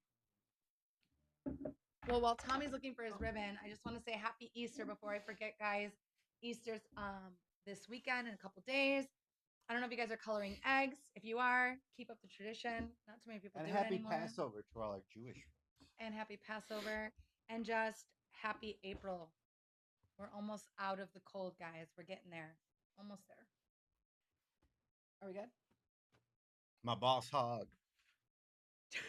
Well, while Tommy's looking for his ribbon, I just want to say happy Easter before I forget, guys. Easter's this weekend in a couple days. I don't know if you guys are coloring eggs. If you are, keep up the tradition. Not too many people And do it happy anymore. Passover to all our Jewish friends. And happy Passover. And just happy April. We're almost out of the cold, guys. We're getting there. Almost there. Are we good? My boss hog. It's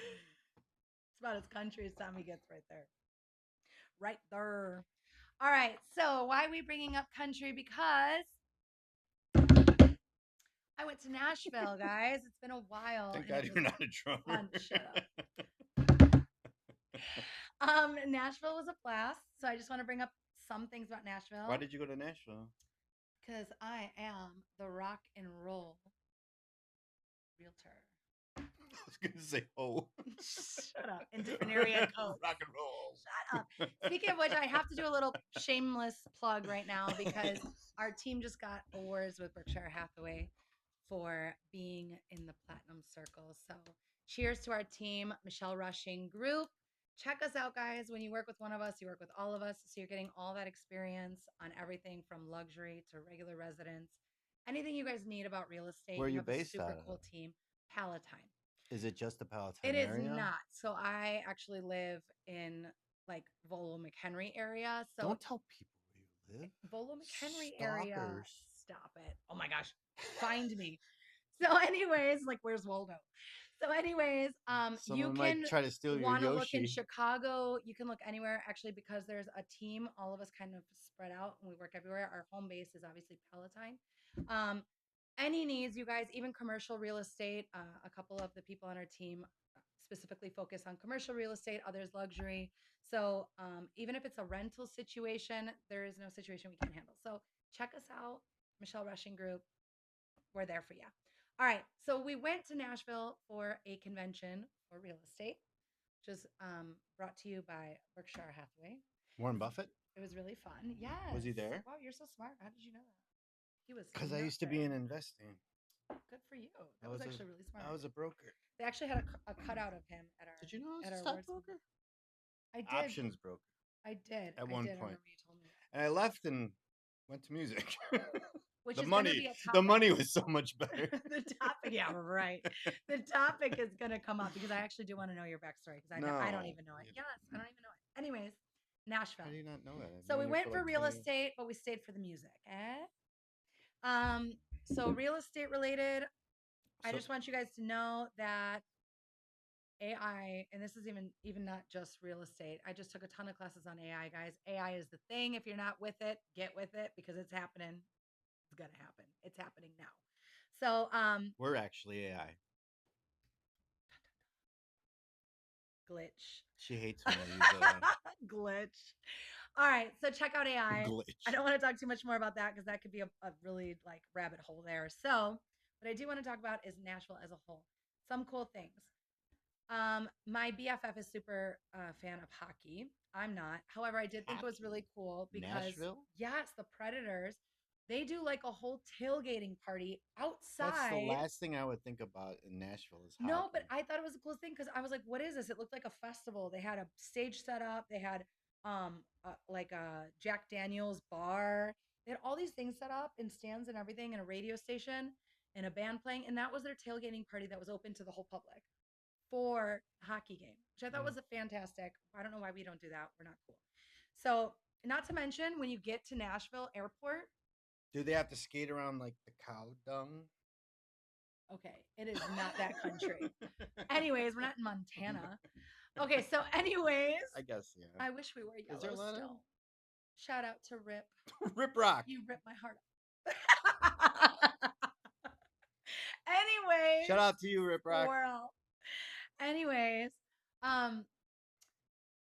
about as country as Tommy gets right there. Right there. All right. So why are we bringing up country? Because I went to Nashville, guys. It's been a while. Thank and God it you're was not a drummer. fun. Shut Nashville was a blast. So I just want to bring up some things about Nashville. Why did you go to Nashville? Because I am the rock and roll realtor. I was gonna say, oh. Shut up. In different area code. Rock and roll. Shut up. Speaking of which, I have to do a little shameless plug right now because our team just got awards with Berkshire Hathaway for being in the Platinum Circle. So cheers to our team, Michelle Rushing Group. Check us out, guys. When you work with one of us, you work with all of us. So you're getting all that experience on everything from luxury to regular residence. Anything you guys need about real estate. Where are you have a based super out of? cool team. Palatine. Is it just the Palatine It is area? not. So I actually live in like Volo McHenry area. So Don't tell people where you live. Volo McHenry area. Stalkers. Stop it. Oh my gosh. Find me. So, anyways, like where's Waldo? So, anyways, you Someone can might try to steal your want to look in Yoshi. Chicago. You can look anywhere actually because there's a team. All of us kind of spread out and we work everywhere. Our home base is obviously Palatine. Um, any needs, you guys, even commercial real estate. A couple of the people on our team specifically focus on commercial real estate, others luxury. So even if it's a rental situation, there is no situation we can't handle. So check us out, Michelle Rushing Group. We're there for you. All right. So we went to Nashville for a convention for real estate, which was brought to you by Berkshire Hathaway. Warren Buffett? It was really fun. Yes. Was he there? Wow, you're so smart. How did you know that? He was. Because I not used to be in there. investing. Good for you. That was actually really smart. I was a broker. They actually had a cutout of him at our. Did you know I at was a our awards stockbroker? I did. Options broker. I did. At I one did. I point. remember you told me that. And I left and went to music. Which the is gonna money, be a the topic. money was so much better. The topic, yeah, right. The topic is gonna come up because I actually do want to know your backstory because I don't No, even know it. you Yes, I don't even know it. Anyways, Nashville. How do you not know that? I've So we known you went for like real 20 years. estate, but we stayed for the music. So real estate related. I So- just want you guys to know that AI, and this is even not just real estate. I just took a ton of classes on AI, guys. AI is the thing. If you're not with it, get with it because it's happening. It's gonna happen. It's happening now. So We're actually AI. glitch. She hates when I use AI. Glitch. All right, so check out AI. Glitch. I don't want to talk too much more about that because that could be a really like rabbit hole there. So what I do want to talk about is Nashville as a whole. Some cool things. My BFF is super fan of hockey. I'm not. However, I did think it was really cool because Nashville? yes, the Predators, they do like a whole tailgating party outside. That's the last thing I would think about in Nashville is hockey. No, but I thought it was the coolest thing because I was like, what is this? It looked like a festival. They had a stage set up. They had like a Jack Daniels bar. They had all these things set up and stands and everything and a radio station and a band playing. And that was their tailgating party that was open to the whole public for a hockey game, which I thought was a fantastic. I don't know why we don't do that. We're not cool. So, not to mention when you get to Nashville Airport. Do they have to skate around like the cow dung? Okay, it is not that country. Anyways, we're not in Montana. Okay, so anyways, I guess, yeah. I wish we were Is there a lot of- Yellowstone. Shout out to Rip. Rip Rock. You ripped my heart up. Anyways, Shout out to you, Rip Rock. World. Anyways,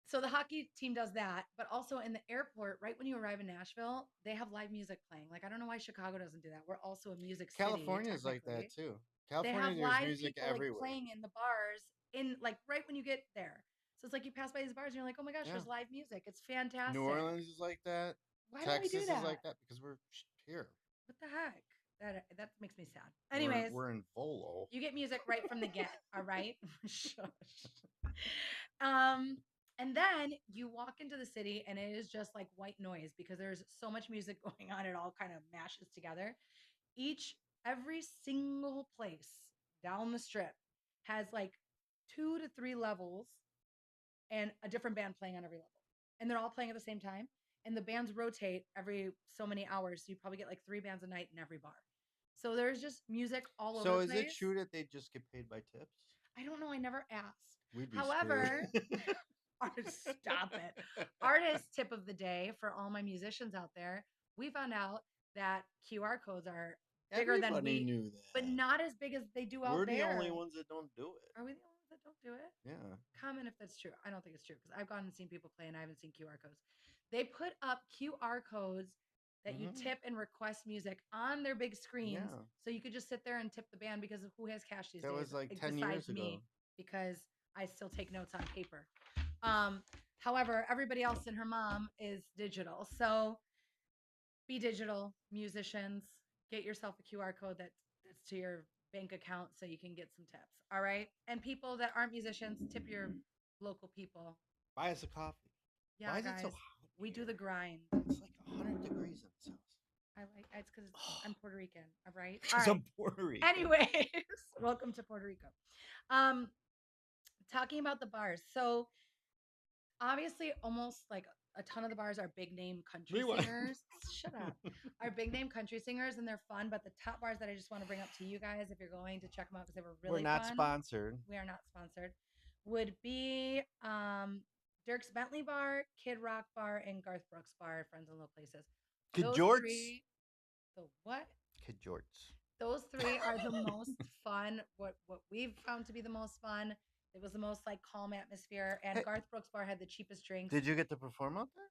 so the hockey team does that, but also in the airport, right when you arrive in Nashville, they have live music playing. Like I don't know why Chicago doesn't do that. We're also a music city. California is like that technically. too. They California, have there's live music people like, everywhere. playing in the bars in like right when you get there. So it's like you pass by these bars and you're like, oh my gosh, there's live music. It's fantastic. New Orleans is like that. Why Texas don't we do that? is like that because we're here. What the heck? That makes me sad. Anyways, we're in Volo. you get music right from the get. All right. Shush. And then you walk into the city and it is just like white noise because there's so much music going on. It all kind of mashes together. Every single place down the strip has like 2 to 3 levels and a different band playing on every level. And they're all playing at the same time. And the bands rotate every so many hours. So you probably get like 3 bands a night in every bar. So there's just music all over the place. So is it true that they just get paid by tips? I don't know. I never asked. We'd be However, screwed. artists, stop it. Artist tip of the day for all my musicians out there. We found out that QR codes are bigger than Everybody we, knew that. but not as big as they do out We're there. the only ones that don't do it. Are we the only ones that don't do it? Yeah. Comment if that's true. I don't think it's true because I've gone and seen people play and I haven't seen QR codes. They put up QR codes that you tip and request music on their big screens. Yeah. So you could just sit there and tip the band because who has cash these days? That was like 10 besides years ago. me, because I still take notes on paper. However, everybody else and her mom is digital. So be digital, musicians. Get yourself a QR code that's to your bank account so you can get some tips. All right. And people that aren't musicians, tip your local people. Buy us a coffee. Yeah, Why is guys, it so hot? we do the grind. It's like 100 degrees in this house. I like it's because I'm Puerto Rican. All right. All Because right. I'm Puerto Rican. Anyways, welcome to Puerto Rico. Talking about the bars. So obviously almost like a ton of the bars are big name country Rewind. singers. Shut up. Are big name country singers and they're fun. But the top bars that I just want to bring up to you guys, if you're going to check them out because they were We're really not fun. sponsored. We are not sponsored. Would be Dirk's Bentley Bar, Kid Rock Bar, and Garth Brooks Bar, Friends in Low Places. Kid Those Jorts. three. The what? Kid Jorts. Those three are the most fun. What we've found to be the most fun. It was the most like calm atmosphere, and Hey. Garth Brooks Bar had the cheapest drinks. Did you get to perform out there?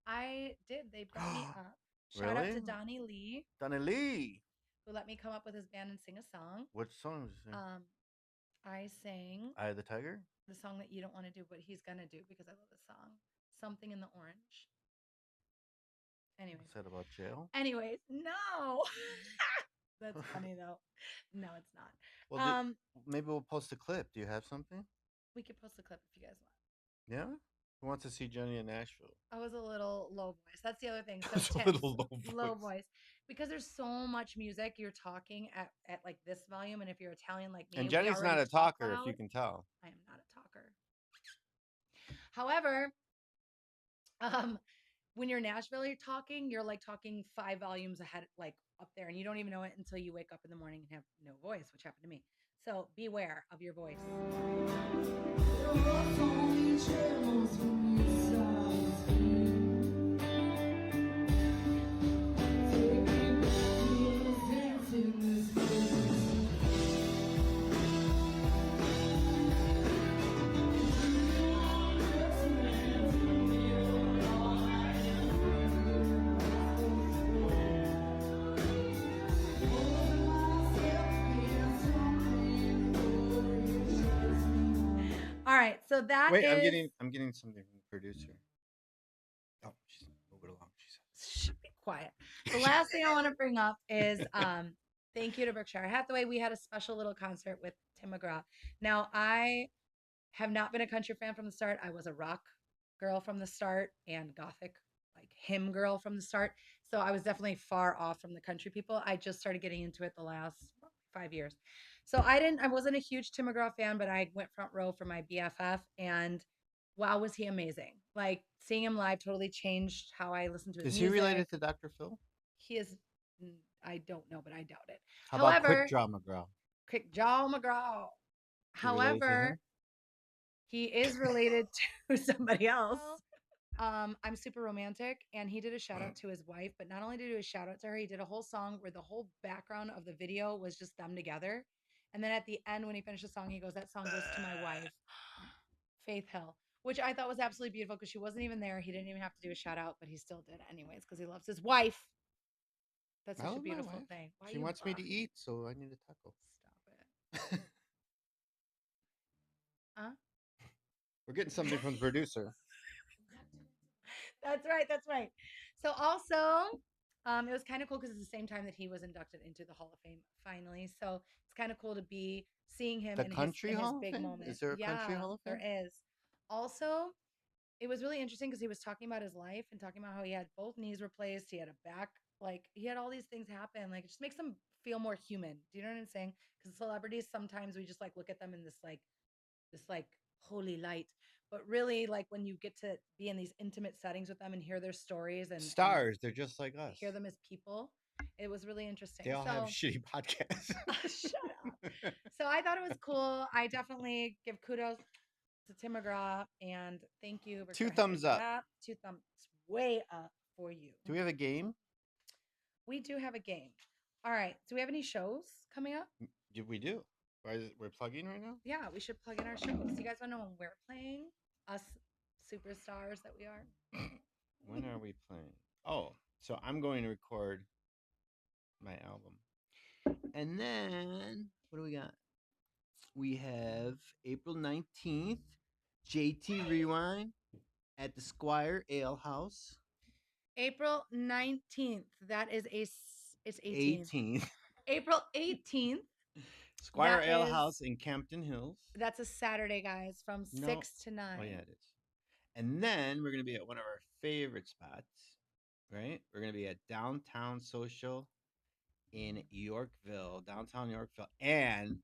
I did. They brought me up. Shout out to Really? Donnie Lee, Donnie Lee. who let me come up with his band and sing a song. Which song did you sing? I sang Eye of the Tiger? the song that you don't want to do, but he's gonna do because I love the song. Something in the Orange. Anyway. What's that about jail? Anyways, no. That's funny though. No, it's not. Well, maybe we'll post a clip. Do you have something? We could post a clip if you guys want. Yeah? Who wants to see Jenny in Nashville? I was a little low voice. That's the other thing. So That's a tips, little low voice. Because there's so much music, you're talking at like this volume, and if you're Italian like me, And we Jenny's not already a talk talker, if you loud. can tell. I am not a talker. However, when you're in Nashville, you're talking, you're like talking 5 volumes ahead, like up there, and you don't even know it until you wake up in the morning and have no voice, which happened to me. So beware of your voice. All right, so that Wait, is... I'm getting something from the producer. Oh, she's move it along. She said. Shh, be quiet. The last thing I want to bring up is thank you to Berkshire Hathaway. We had a special little concert with Tim McGraw. Now, I have not been a country fan from the start. I was a rock girl from the start and gothic, like hymn girl from the start. So I was definitely far off from the country people. I just started getting into it the last 5 years. So I wasn't a huge Tim McGraw fan, but I went front row for my BFF, and wow, was he amazing. Like seeing him live totally changed how I listen to his music. Is he related to Dr. Phil? He is, I don't know, but I doubt it. How about However, Quick Draw McGraw? Quick Jaw McGraw. Is he related to However, him? he is related to somebody else. I'm super romantic, and he did a shout out to his wife, but not only did he do a shout out to her, he did a whole song where the whole background of the video was just them together. And then at the end, when he finished the song, he goes, "That song goes to my wife, Faith Hill," which I thought was absolutely beautiful because she wasn't even there. He didn't even have to do a shout out, but he still did anyways because he loves his wife. That's I such a love my beautiful wife. thing. Why She you wants me to barking? eat, so I need a taco. Stop it. Huh? We're getting something from the producer. That's right. That's right. So also, it was kind of cool because it's the same time that he was inducted into the Hall of Fame finally. So it's kind of cool to be seeing him The in Country his Hall of big Fame? moment. Is there a Country Hall of Fame? There is. Also, it was really interesting because he was talking about his life and talking about how he had both knees replaced, he had a back, like he had all these things happen. Like it just makes him feel more human. Do you know what I'm saying? Because celebrities sometimes we just like look at them in this like holy light, but really like when you get to be in these intimate settings with them and hear their stories and Stars, they're just like us. hear them as people, it was really interesting. They all have shitty podcasts. Shut up. So I thought it was cool. I definitely give kudos to Tim McGraw and thank you. Two Berkshire thumbs Hathaway for up. that. 2 thumbs way up for you. Do we have a game? We do have a game. All right. Do we have any shows coming up? We do. We're plugging right now? Yeah, we should plug in our shows. You guys want to know when we're playing? Us superstars that we are. When are we playing? Oh, so I'm going to record my album. And then, what do we got? We have April 19th, JT Rewind at the Squire Ale House. April 19th. That is it's 18th. 18th. April 18th. Squire That Ale is- House in Campton Hills. That's a Saturday, guys, from No. 6 to 9. Oh, yeah, it is. And then we're going to be at one of our favorite spots, right? We're going to be at Downtown Social in Yorkville, downtown Yorkville. And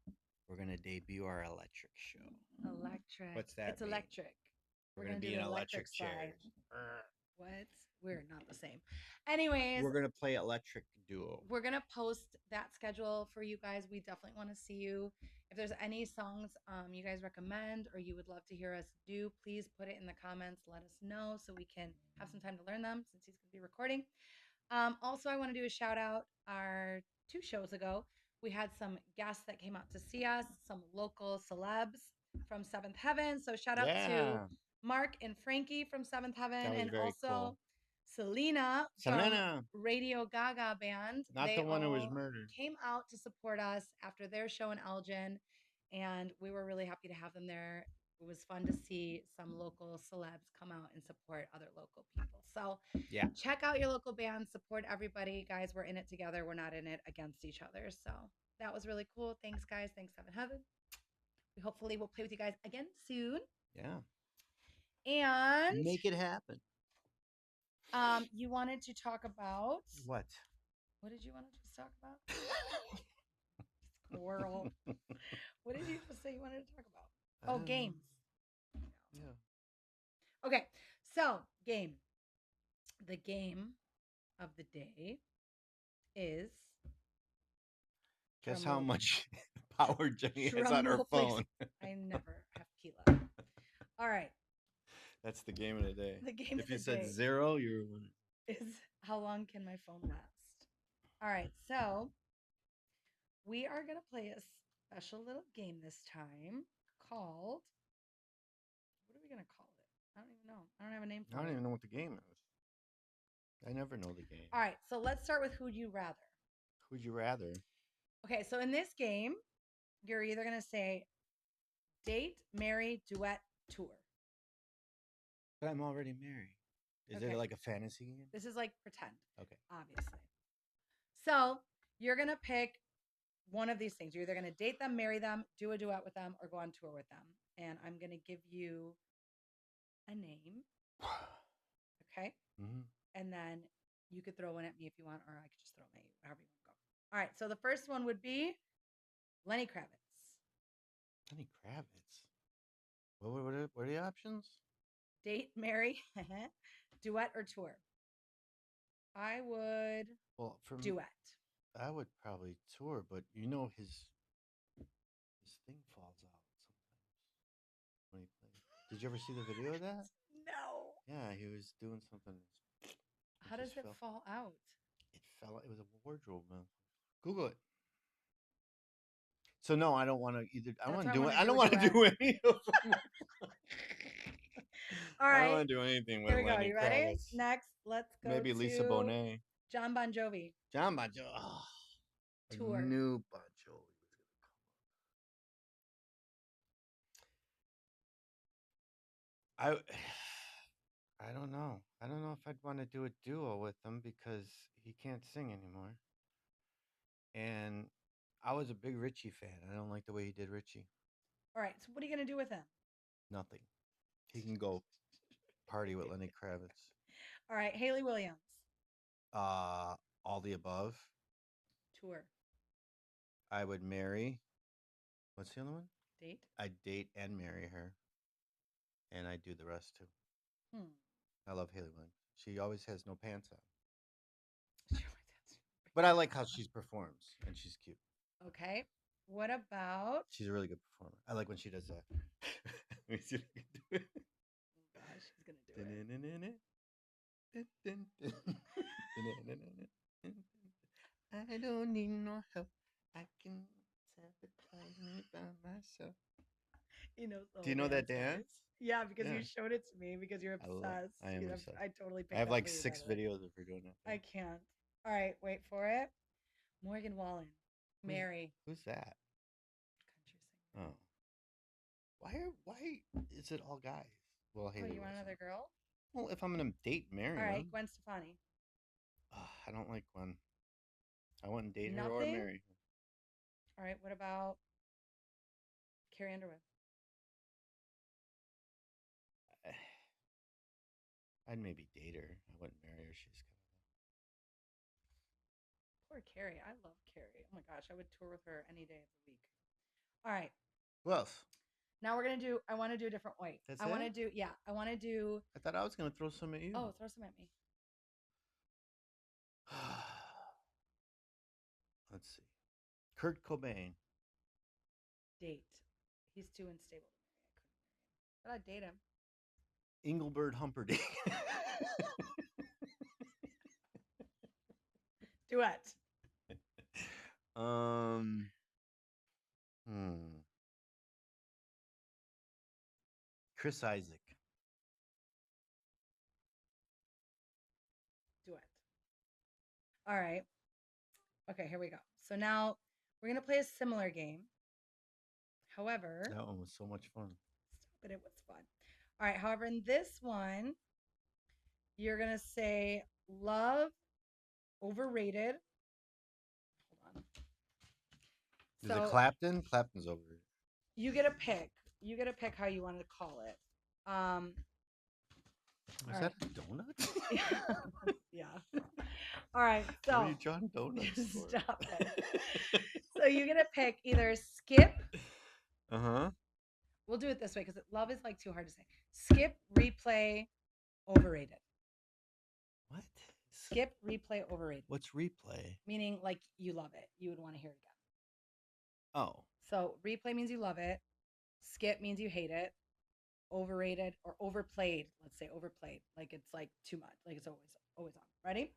we're going to debut our electric show. Electric. What's that It's mean? electric. We're gonna gonna do be the in electric electric slide. chairs. What? We're not the same. Anyways, We're gonna play electric duo. we're gonna post that schedule for you guys. We definitely want to see you. If there's any songs you guys recommend or you would love to hear us do, please put it in the comments. Let us know so we can have some time to learn them since he's gonna be recording. Also, I want to do a shout out. Our 2 shows ago, we had some guests that came out to see us, some local celebs from Seventh Heaven. So shout out to Yeah, Mark and Frankie from Seventh Heaven, that was and very also cool. Selena from Selena, Radio Gaga Band. not They the one who was all murdered. came out to support us after their show in Elgin, and we were really happy to have them there. It was fun to see some local celebs come out and support other local people. So Yeah. check out your local bands, support everybody. Guys, we're in it together. We're not in it against each other. So that was really cool. Thanks, guys. Thanks, Seven Heaven. We hopefully will play with you guys again soon. Yeah. And Make it happen. you wanted to talk about What? what did you want to talk about? Squirrel. What did you say you wanted to talk about? Oh, games. Yeah. Okay, so game. The game of the day is. Guess drum how roll. much power Jenny has Drum on her roll, please. phone. I never have tequila. All right. That's the game of the day. The game If of you the said day 0, you're winning. is how long can my phone last? All right, so we are gonna play a special little game this time called. What are we gonna call it? I don't even know. I don't have a name I for don't it. even know what the game is. I never know the game. All right, so let's start with who'd you rather. Who'd you rather? Okay, so in this game, you're either gonna say date, marry, duet, tour. But I'm already married. Is Okay. it like a fantasy game? This is like pretend, Okay. obviously. So you're gonna pick one of these things. You're either gonna date them, marry them, do a duet with them, or go on tour with them. And I'm gonna give you a name. Okay. Mm-hmm. And then you could throw one at me if you want, or I could just throw them at you, however you want to go. All right. So the first one would be Lenny Kravitz. Lenny Kravitz. What are the options? Date, marry, duet, or tour. I would duet. I would probably tour, but you know his thing falls out sometimes when he plays. Did you ever see the video of that? No. Yeah, he was doing something. How does it fall out? It fell. It was a wardrobe, man. Google it. So no, I don't want to either. I don't want to do any of them. All right. I don't want to do anything with Here we go. Lenny You ready? Kravitz. Next, let's go. Maybe Lisa Bonet. John Bon Jovi. John Bon Jovi. Oh, Tour. I knew Bon Jovi was gonna come up. I don't know. I don't know if I'd want to do a duo with him because he can't sing anymore. And I was a big Richie fan. I don't like the way he did Richie. All right. So what are you gonna do with him? Nothing. He can go party with Lenny Kravitz. All right, Hayley Williams. All the above. Tour. I would marry. What's the other one? Date. I'd date and marry her. And I'd do the rest too. I love Hayley Williams. She always has no pants on. But I like how she performs, and she's cute. Okay. What about? She's a really good performer. I like when she does that. Let me see if I can do it. Oh gosh, she's gonna do it. I don't need no help. I can sabotage me by myself. You know. Do you know that dance? Yeah, because you showed it to me because you're obsessed. I am obsessed. I totally picked I have up like for you, 6 by the way. videos of her doing that. I can't. All right, wait for it. Morgan Wallen. Mary. Who's that? Country singer. Oh. Why is it all guys? Well, Oh, you want another girl? Well, if I'm gonna date Mary. All right, Gwen Stefani. I don't like Gwen. I wouldn't date her or marry her. All right, what about Carrie Underwood? I'd maybe date her. I wouldn't marry her. She's kind of. Poor Carrie. I love Carrie. Oh my gosh, I would tour with her any day of the week. All right. Who else? Now we're gonna do. I want to do a different way. That's I want to it? do. Yeah, I want to do. I thought I was gonna throw some at you. Oh, throw some at me. Let's see. Kurt Cobain. Date. He's too unstable to marry. I couldn't marry him, but I'd date him. Engelbert Humperdinck. Duet. um. Hmm. Chris Isaac. Duet. All right. Okay, here we go. So now we're gonna play a similar game. However, That one was so much fun. stop it. It was fun. All right. However, in this one, you're gonna say love overrated. Hold on. Is it So Clapton? Clapton's over it. you get a pick. You get to pick how you want to call it. Is all that right. a donut? Yeah. All right. What are you So drawing donuts for? stop it. So you get to pick either skip. Uh-huh. We'll do it this way because love is like too hard to say. Skip, replay, overrated. What? Skip, replay, overrated. What's replay? Meaning like you love it. You would want to hear it again. Oh. So replay means you love it. Skip means you hate it. Overrated or overplayed. Let's say overplayed. Like it's like too much. Like it's always on. Ready?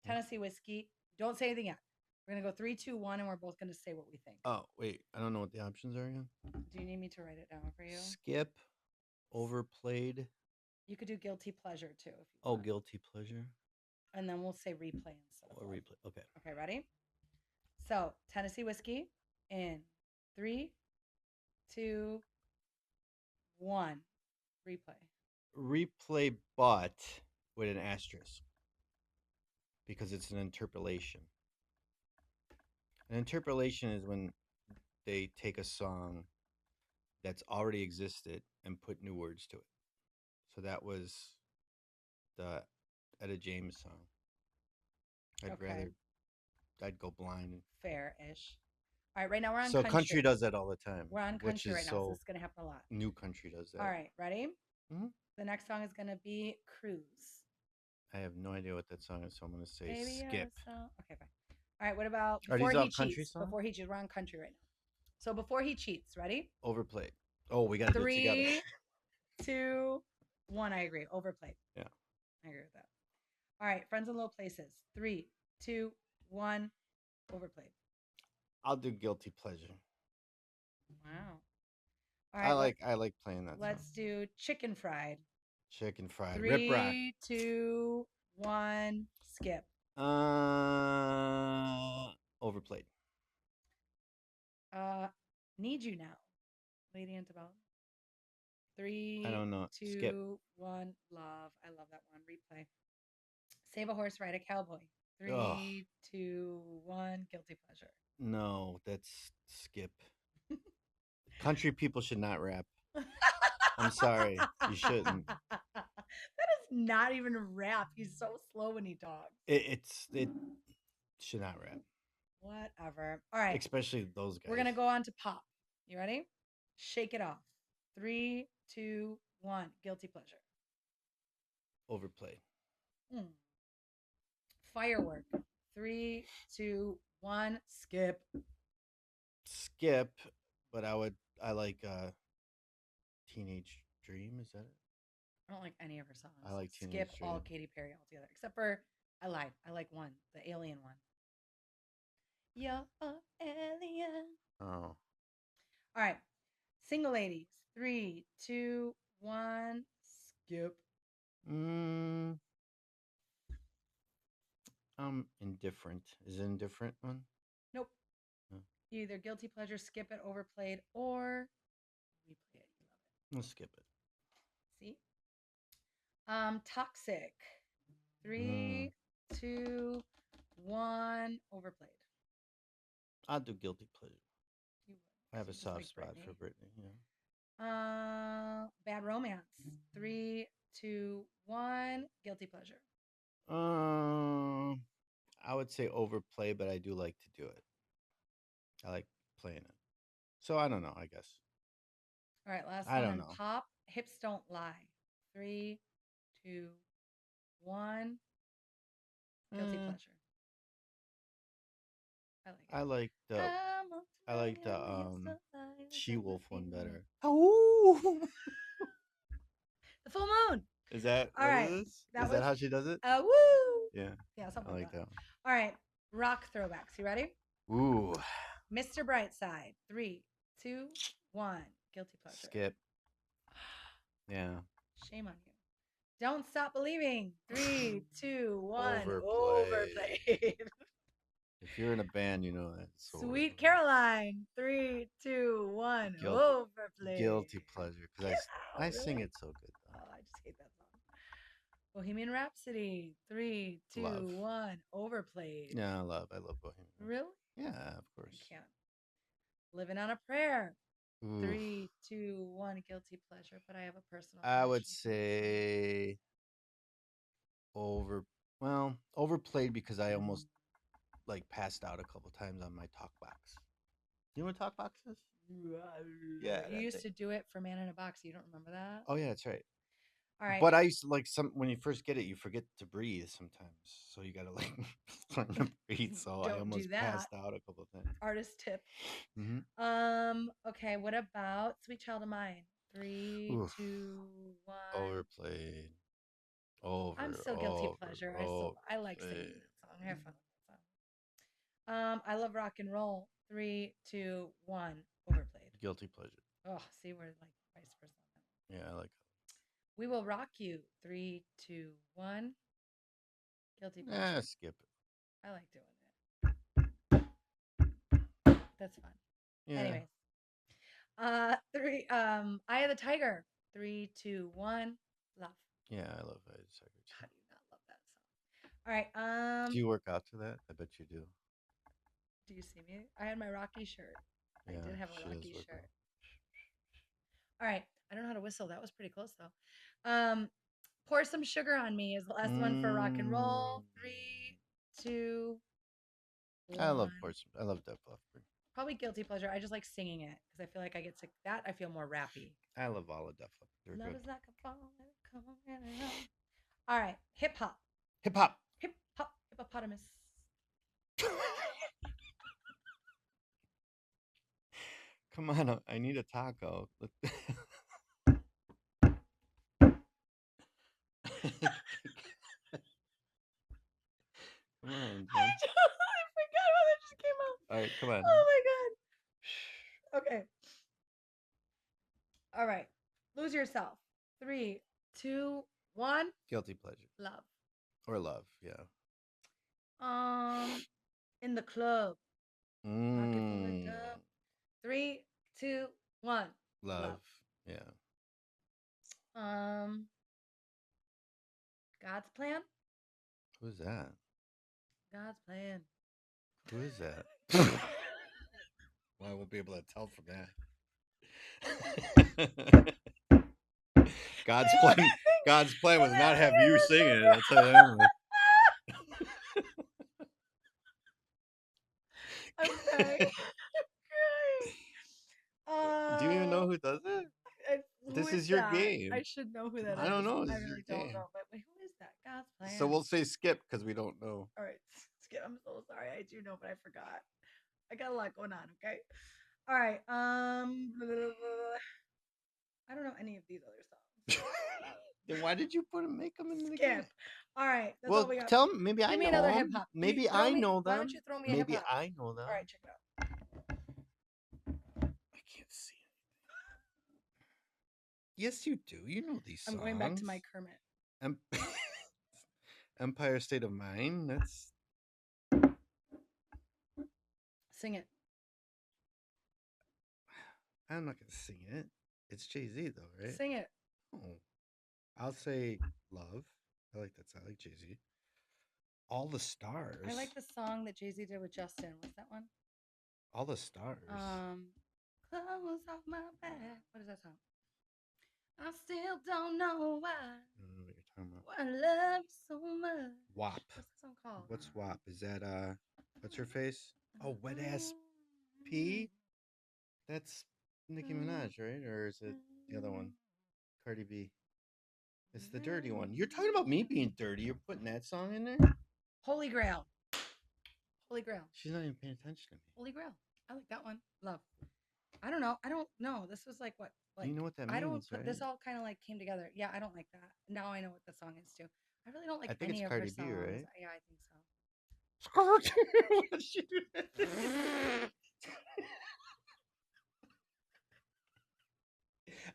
Tennessee whiskey. Don't say anything yet. We're gonna go 3, 2, 1, and we're both gonna say what we think. Oh, wait. I don't know what the options are again. Do you need me to write it down for you? Skip. Overplayed. You could do guilty pleasure too. If you Oh, want. guilty pleasure. And then we'll say replay instead Or of love. replay. Okay. Okay, ready? So Tennessee whiskey in 3, 2, 1. Replay. Replay, but with an asterisk because it's an interpolation. An interpolation is when they take a song that's already existed and put new words to it. So that was the Etta James song. I'd go blind. Fair-ish. All right, right now we're on So country. country does that all the time. We're on which country is right now, so it's gonna happen a lot. New country does that. All right, ready? Mhm. The next song is gonna be Cruise. I have no idea what that song is, so I'm gonna say Baby, skip. Okay, fine. All right, what about Are before these all he country cheats? songs? Before he cheats, we're on country right now. So before he cheats, ready? Overplayed. Oh, we gotta do it together. 3, 2, 1. I agree. Overplayed. Yeah. I agree with that. All right, Friends in Low Places. 3, 2, 1. Overplayed. I'll do guilty pleasure. Wow. All right. I like playing that. Let's song. do Chicken Fried. Chicken Fried. Rip Rock. 3, 2, 1. Skip. Overplayed. Need You Now. Lady Antebellum. 3, I don't know. 2, Skip. 1. Love. I love that one. Replay. Save a Horse, Ride a Cowboy. 3, Ugh. 2, 1. Guilty pleasure. No, that's skip. Country people should not rap. I'm sorry. You shouldn't. That is not even a rap. He's so slow when he talks. It should not rap. Whatever. All right. Especially those guys. We're going to go on to pop. You ready? Shake It Off. 3, 2, 1. Guilty pleasure. Overplayed. Firework. 3, 2, 1. Skip. Skip, but I like Teenage Dream, is that it? I don't like any of her songs. I like Teenage Skip Dream. all Katy Perry altogether. Except for, I lied. I like one. The alien one. You're an alien. Oh. All right. Single ladies. 3, 2, 1. Skip. Indifferent. Is it indifferent one? Nope. No. You either guilty pleasure, skip it, overplayed, or replay it. You love it. Let's skip it. See? Toxic. 3, 2, 1. Overplayed. I'll do guilty pleasure. You would. I have a You just soft like spot Britney. for Britney. Yeah. Bad Romance. 3, 2, 1. Guilty pleasure. I would say overplay, but I do like to do it. I like playing it. So I don't know, I guess. All right, last I one don't on know. pop. Hips don't lie. 3, 2, 1. Guilty Mm, pleasure. I like it. I like the I'm on I like the tonight, it's the light of She Wolf the one evening. better. Oh, The full moon. is that All what right, it is? that Is that was how she does it? woo. Yeah, Yeah, something I like like that. that All right, rock throwbacks. You ready? one. Ooh, Mr. Brightside. 3, 2, 1. Guilty pleasure. Skip. Yeah. Shame on you. Don't stop believing. 3, 2, 1. Overplayed. Overplayed. If you're in a band, you know that. Sweet Caroline. 3, 2, 1. Guilty, Overplayed. guilty pleasure because I Really? sing it so good. Oh, I just hate that song. Bohemian Rhapsody. 3, 2, Love. 1. Overplayed. Yeah, I love Bohemian. Really? Yeah, of I course. can't. Living on a Prayer. Oof. 3, 2, 1. Guilty pleasure, but I have a personal. I would connection to this song. say overplayed because I almost like passed out a couple times on my talk box. You know what talk box is? Yeah, You that used thing. to do it for Man in a Box. You don't remember that? Oh yeah, that's right. All right. But I used to like when you first get it, you forget to breathe sometimes, so you gotta like learn to breathe. So I Don't do almost that. passed out a couple times. Artist tip. Mm-hmm. Okay, what about Sweet Child of Mine? 3, Oof. 2, 1. Overplayed. I'm still guilty pleasure. I like singing that song. I have fun with that song. I love rock and roll. 3, 2, 1. Overplayed. Guilty pleasure. Oh, see, we're like vice versa. Yeah, I like it. We Will Rock You. 3, 2, 1. Guilty pleasure. Skip it. I like doing it. That's fun. Yeah. Anyways. 3, Eye of the Tiger. 3, 2, 1. Love. Yeah, I love Eye of the Tiger too. How do you not love that song? All right. Do you work out to that? I bet you do. Do you see me? I had my Rocky shirt. Yeah, I did have she a does Rocky work shirt. out. All right. I don't know how to whistle. That was pretty close though. Pour Some Sugar on Me is the last one for rock and roll. 3, 2, 1. I love Portsmouth. I love Def Leppard. Probably guilty pleasure. I just like singing it because I feel like I get sick. That I feel more rappy. I love all of Def Leppard. They're Love good. is like a falling. All right. Hip hop. Hip hop. Hip hop. Hippopotamus. Come on, I need a taco. Come on, I forgot how that just came out. All right, come on. Oh my god. Okay. All right. Lose yourself. 3, 2, 1. Guilty pleasure. Love. Or love, yeah. In the club. Pocket full of Mm. dub. 3, 2, 1. Love. Yeah. God's plan. Who's that? God's plan. Who is that? Well, I won't be able to tell from that. God's plan was not have you sing it. I'll tell you that. I'm crying. Do you even know who does it? This is your game. I should know who that is. I don't know. I really don't know. But wait, who is that? God's plan. So we'll say skip because we don't know. All right, skip. I'm so sorry. I do know, but I forgot. I got a lot going on. Okay. All right. I don't know any of these other songs. Then why did you make them in the game? Skip. All right. That's Well, all we got. tell me. Maybe I Give me know another them. hip hop. Maybe I know them. Why don't you throw me a Maybe hip hop? I know them. All right, check it out. I can't see it. Yes, you do. You know these songs. I'm going back to my Kermit. Empire State of Mind. That's. Sing it. I'm not gonna sing it. It's Jay-Z though, right? Sing it. Oh, I'll say Love. I like that song. I like Jay-Z. All the Stars. I like the song that Jay-Z did with Justin. What's that one? All the Stars. Clothes off my back. What is that song? I still don't know why. I don't know what you're talking about. Why I love you so much. WAP. What's the song called? What's WAP? Is that what's her face? Oh, Wet Ass P. That's Nicki Minaj, right? Or is it the other one? Cardi B. It's the dirty one. You're talking about me being dirty. You're putting that song in there? Holy Grail. Holy Grail. She's not even paying attention to me. Holy Grail. I like that one. Love. I don't know. I don't know. This was like what? Like You know what that I don't means, put right? this all kind of like came together. Yeah, I don't like that. Now I know what the song is too. I really don't like I think any it's of Cardi her B, songs. right? Yeah, I think so. What'd she do that?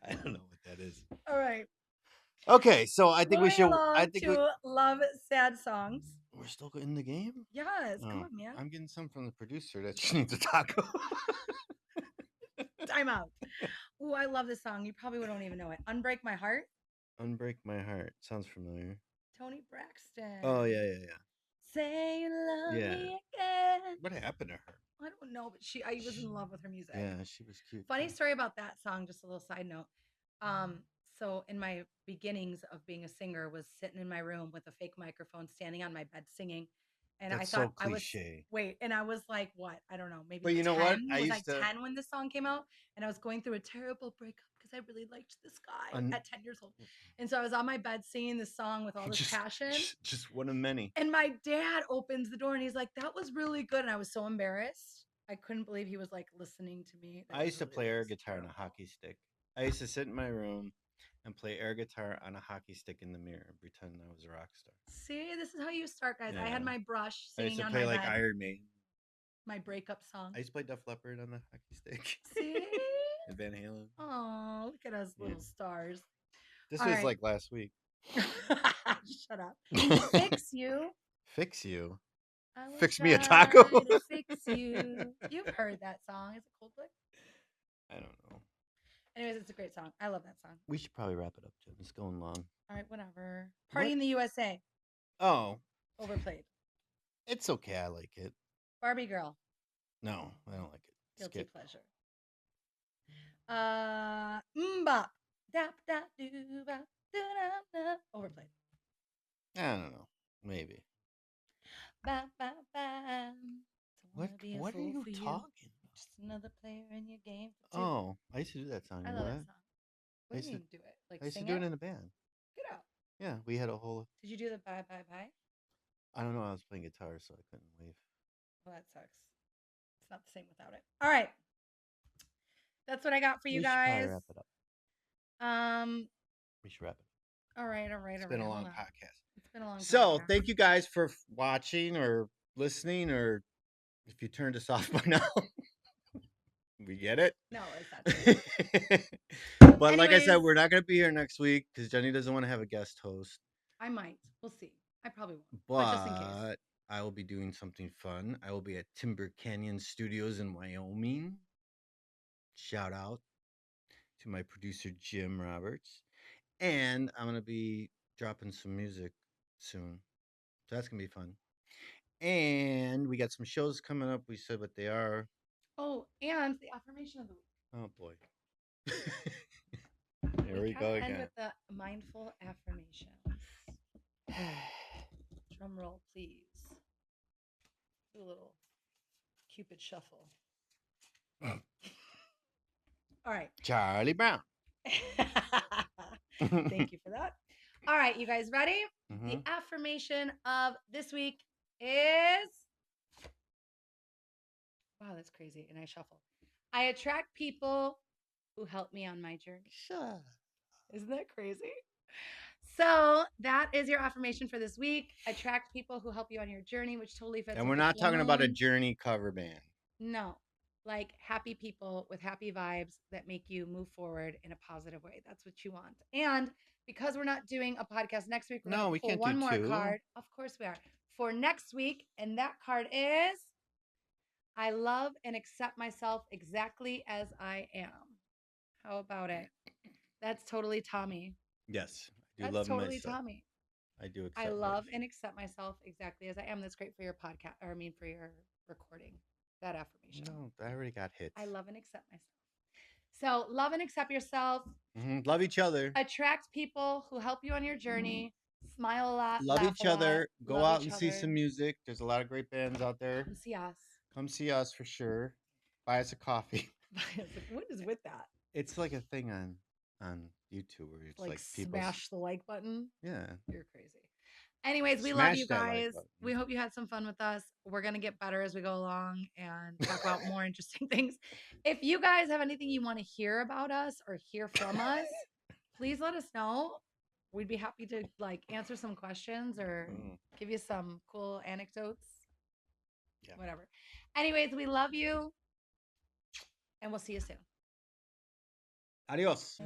I don't know what that is. All right. Okay, so I think we Moving should. along I think to love sad songs. we're still in the game. Yes, Oh, come on, man. I'm getting some from the producer that she needs a taco. Time out. Ooh, I love this song. You probably don't even know it. Unbreak My Heart. Unbreak My Heart sounds familiar. Tony Braxton. Oh yeah. Say you love Yeah. me again. What happened to her? I don't know, but I was in love with her music. Yeah, she was cute. Funny too. story about that song, just a little side note. So in my beginnings of being a singer was sitting in my room with a fake microphone standing on my bed singing. And That's I thought so cliche. and I was like, what? I don't know, maybe But you know 10? what? I was used I to- 10 when this song came out? And I was going through a terrible breakup because I really liked this guy at 10 years old. And so I was on my bed singing this song with all this passion. Just one of many. And my dad opens the door and he's like, that was really good. And I was so embarrassed. I couldn't believe he was like listening to me. That I was used to really- play that air was guitar on a terrible. hockey stick. I used to sit in my room and play air guitar on a hockey stick in the mirror and pretend I was a rock star. See, this is how you start, guys. I Yeah. had my brush I used singing to on play my like bed, Iron Maiden. my breakup song. I used to play Def Leppard on the hockey stick. See? And Van Halen. Oh, look at us Yeah. little stars. This All was right. like last week. Shut up. Fix you. Fix you. I will Fix me a try taco. to fix you. You've heard that song. Is it Coldplay? I don't know. Anyways, it's a great song. I love that song. We should probably wrap it up, Jim. It's going long. All right, whatever. Party What? in the USA. Oh, Overplayed. it's okay. I like it. Barbie Girl. No, I don't like it. Guilty Skip. pleasure. Mbop. Dap dap doo bop doo da da. Overplayed. I don't know. Maybe. Ba ba ba. What? What are you talking? Just another player in your game. For two. Oh, I used to do that song. I You love know that that? song. What do used you to- mean do it? Like I used to sing do it? it in a band. Get out. Yeah, we had a whole. Did you do the bye bye bye? I don't know. I was playing guitar, so I couldn't wave. Well, that sucks. It's not the same without it. All right. That's what I got for you We should probably guys. wrap it up. We should wrap it up. All right. It's been a long hold on. podcast. It's been a long time. So thank you guys for watching or listening, or if you turned us off by now, we get it. No, it's not. But like I said, Anyways. we're not going to be here next week because Jenny doesn't want to have a guest host. I might. We'll see. I probably won't. But just in case. But I will be doing something fun. I will be at Timber Canyon Studios in Wyoming. Shout out to my producer, Jim Roberts. And I'm going to be dropping some music soon. So that's going to be fun. And we got some shows coming up. We said what they are. Oh, and the affirmation of the week. Oh, boy. There we go End again. with the mindful affirmations. Drum roll, please. Do a little Cupid shuffle. All right. Charlie Brown. Thank you for that. All right, you guys ready? Mhm. The affirmation of this week is wow, that's crazy. And I shuffle. I attract people who help me on my journey. Sure. Isn't that crazy? So that is your affirmation for this week. Attract people who help you on your journey, which totally fits. And with we're the not full talking about a moon. Journey cover band. No, like happy people with happy vibes that make you move forward in a positive way. That's what you want. And because we're not doing a podcast next week, we're No, gonna we pull can't do one more two. card. Of course we are. For next week, and that card is I love and accept myself exactly as I am. How about it? That's totally Tommy. Yes, I do That's love totally myself. Tommy. I do accept I love myself. and accept myself exactly as I am. That's great for your podcast, or I mean for your recording. That affirmation. No, I already got hits. I love and accept myself. So love and accept yourself. Love each other. Attract people who help you on your journey. Smile a lot. Love laugh each a lot, other. Go love out each and see other. some music. There's a lot of great bands out there. Come see us. Come see us for sure. Buy us a coffee. It's like, what is with that? It's like a thing on YouTube where it's Like like people. smash the like button. Yeah. You're crazy. Anyways, we love Smash you that like guys. button. We hope you had some fun with us. We're going to get better as we go along and talk about more interesting things. If you guys have anything you want to hear about us or hear from us, please let us know. We'd be happy to like answer some questions or give you some cool anecdotes. Yeah. Whatever. Anyways, we love you and we'll see you soon. Adios.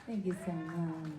Thank you so much.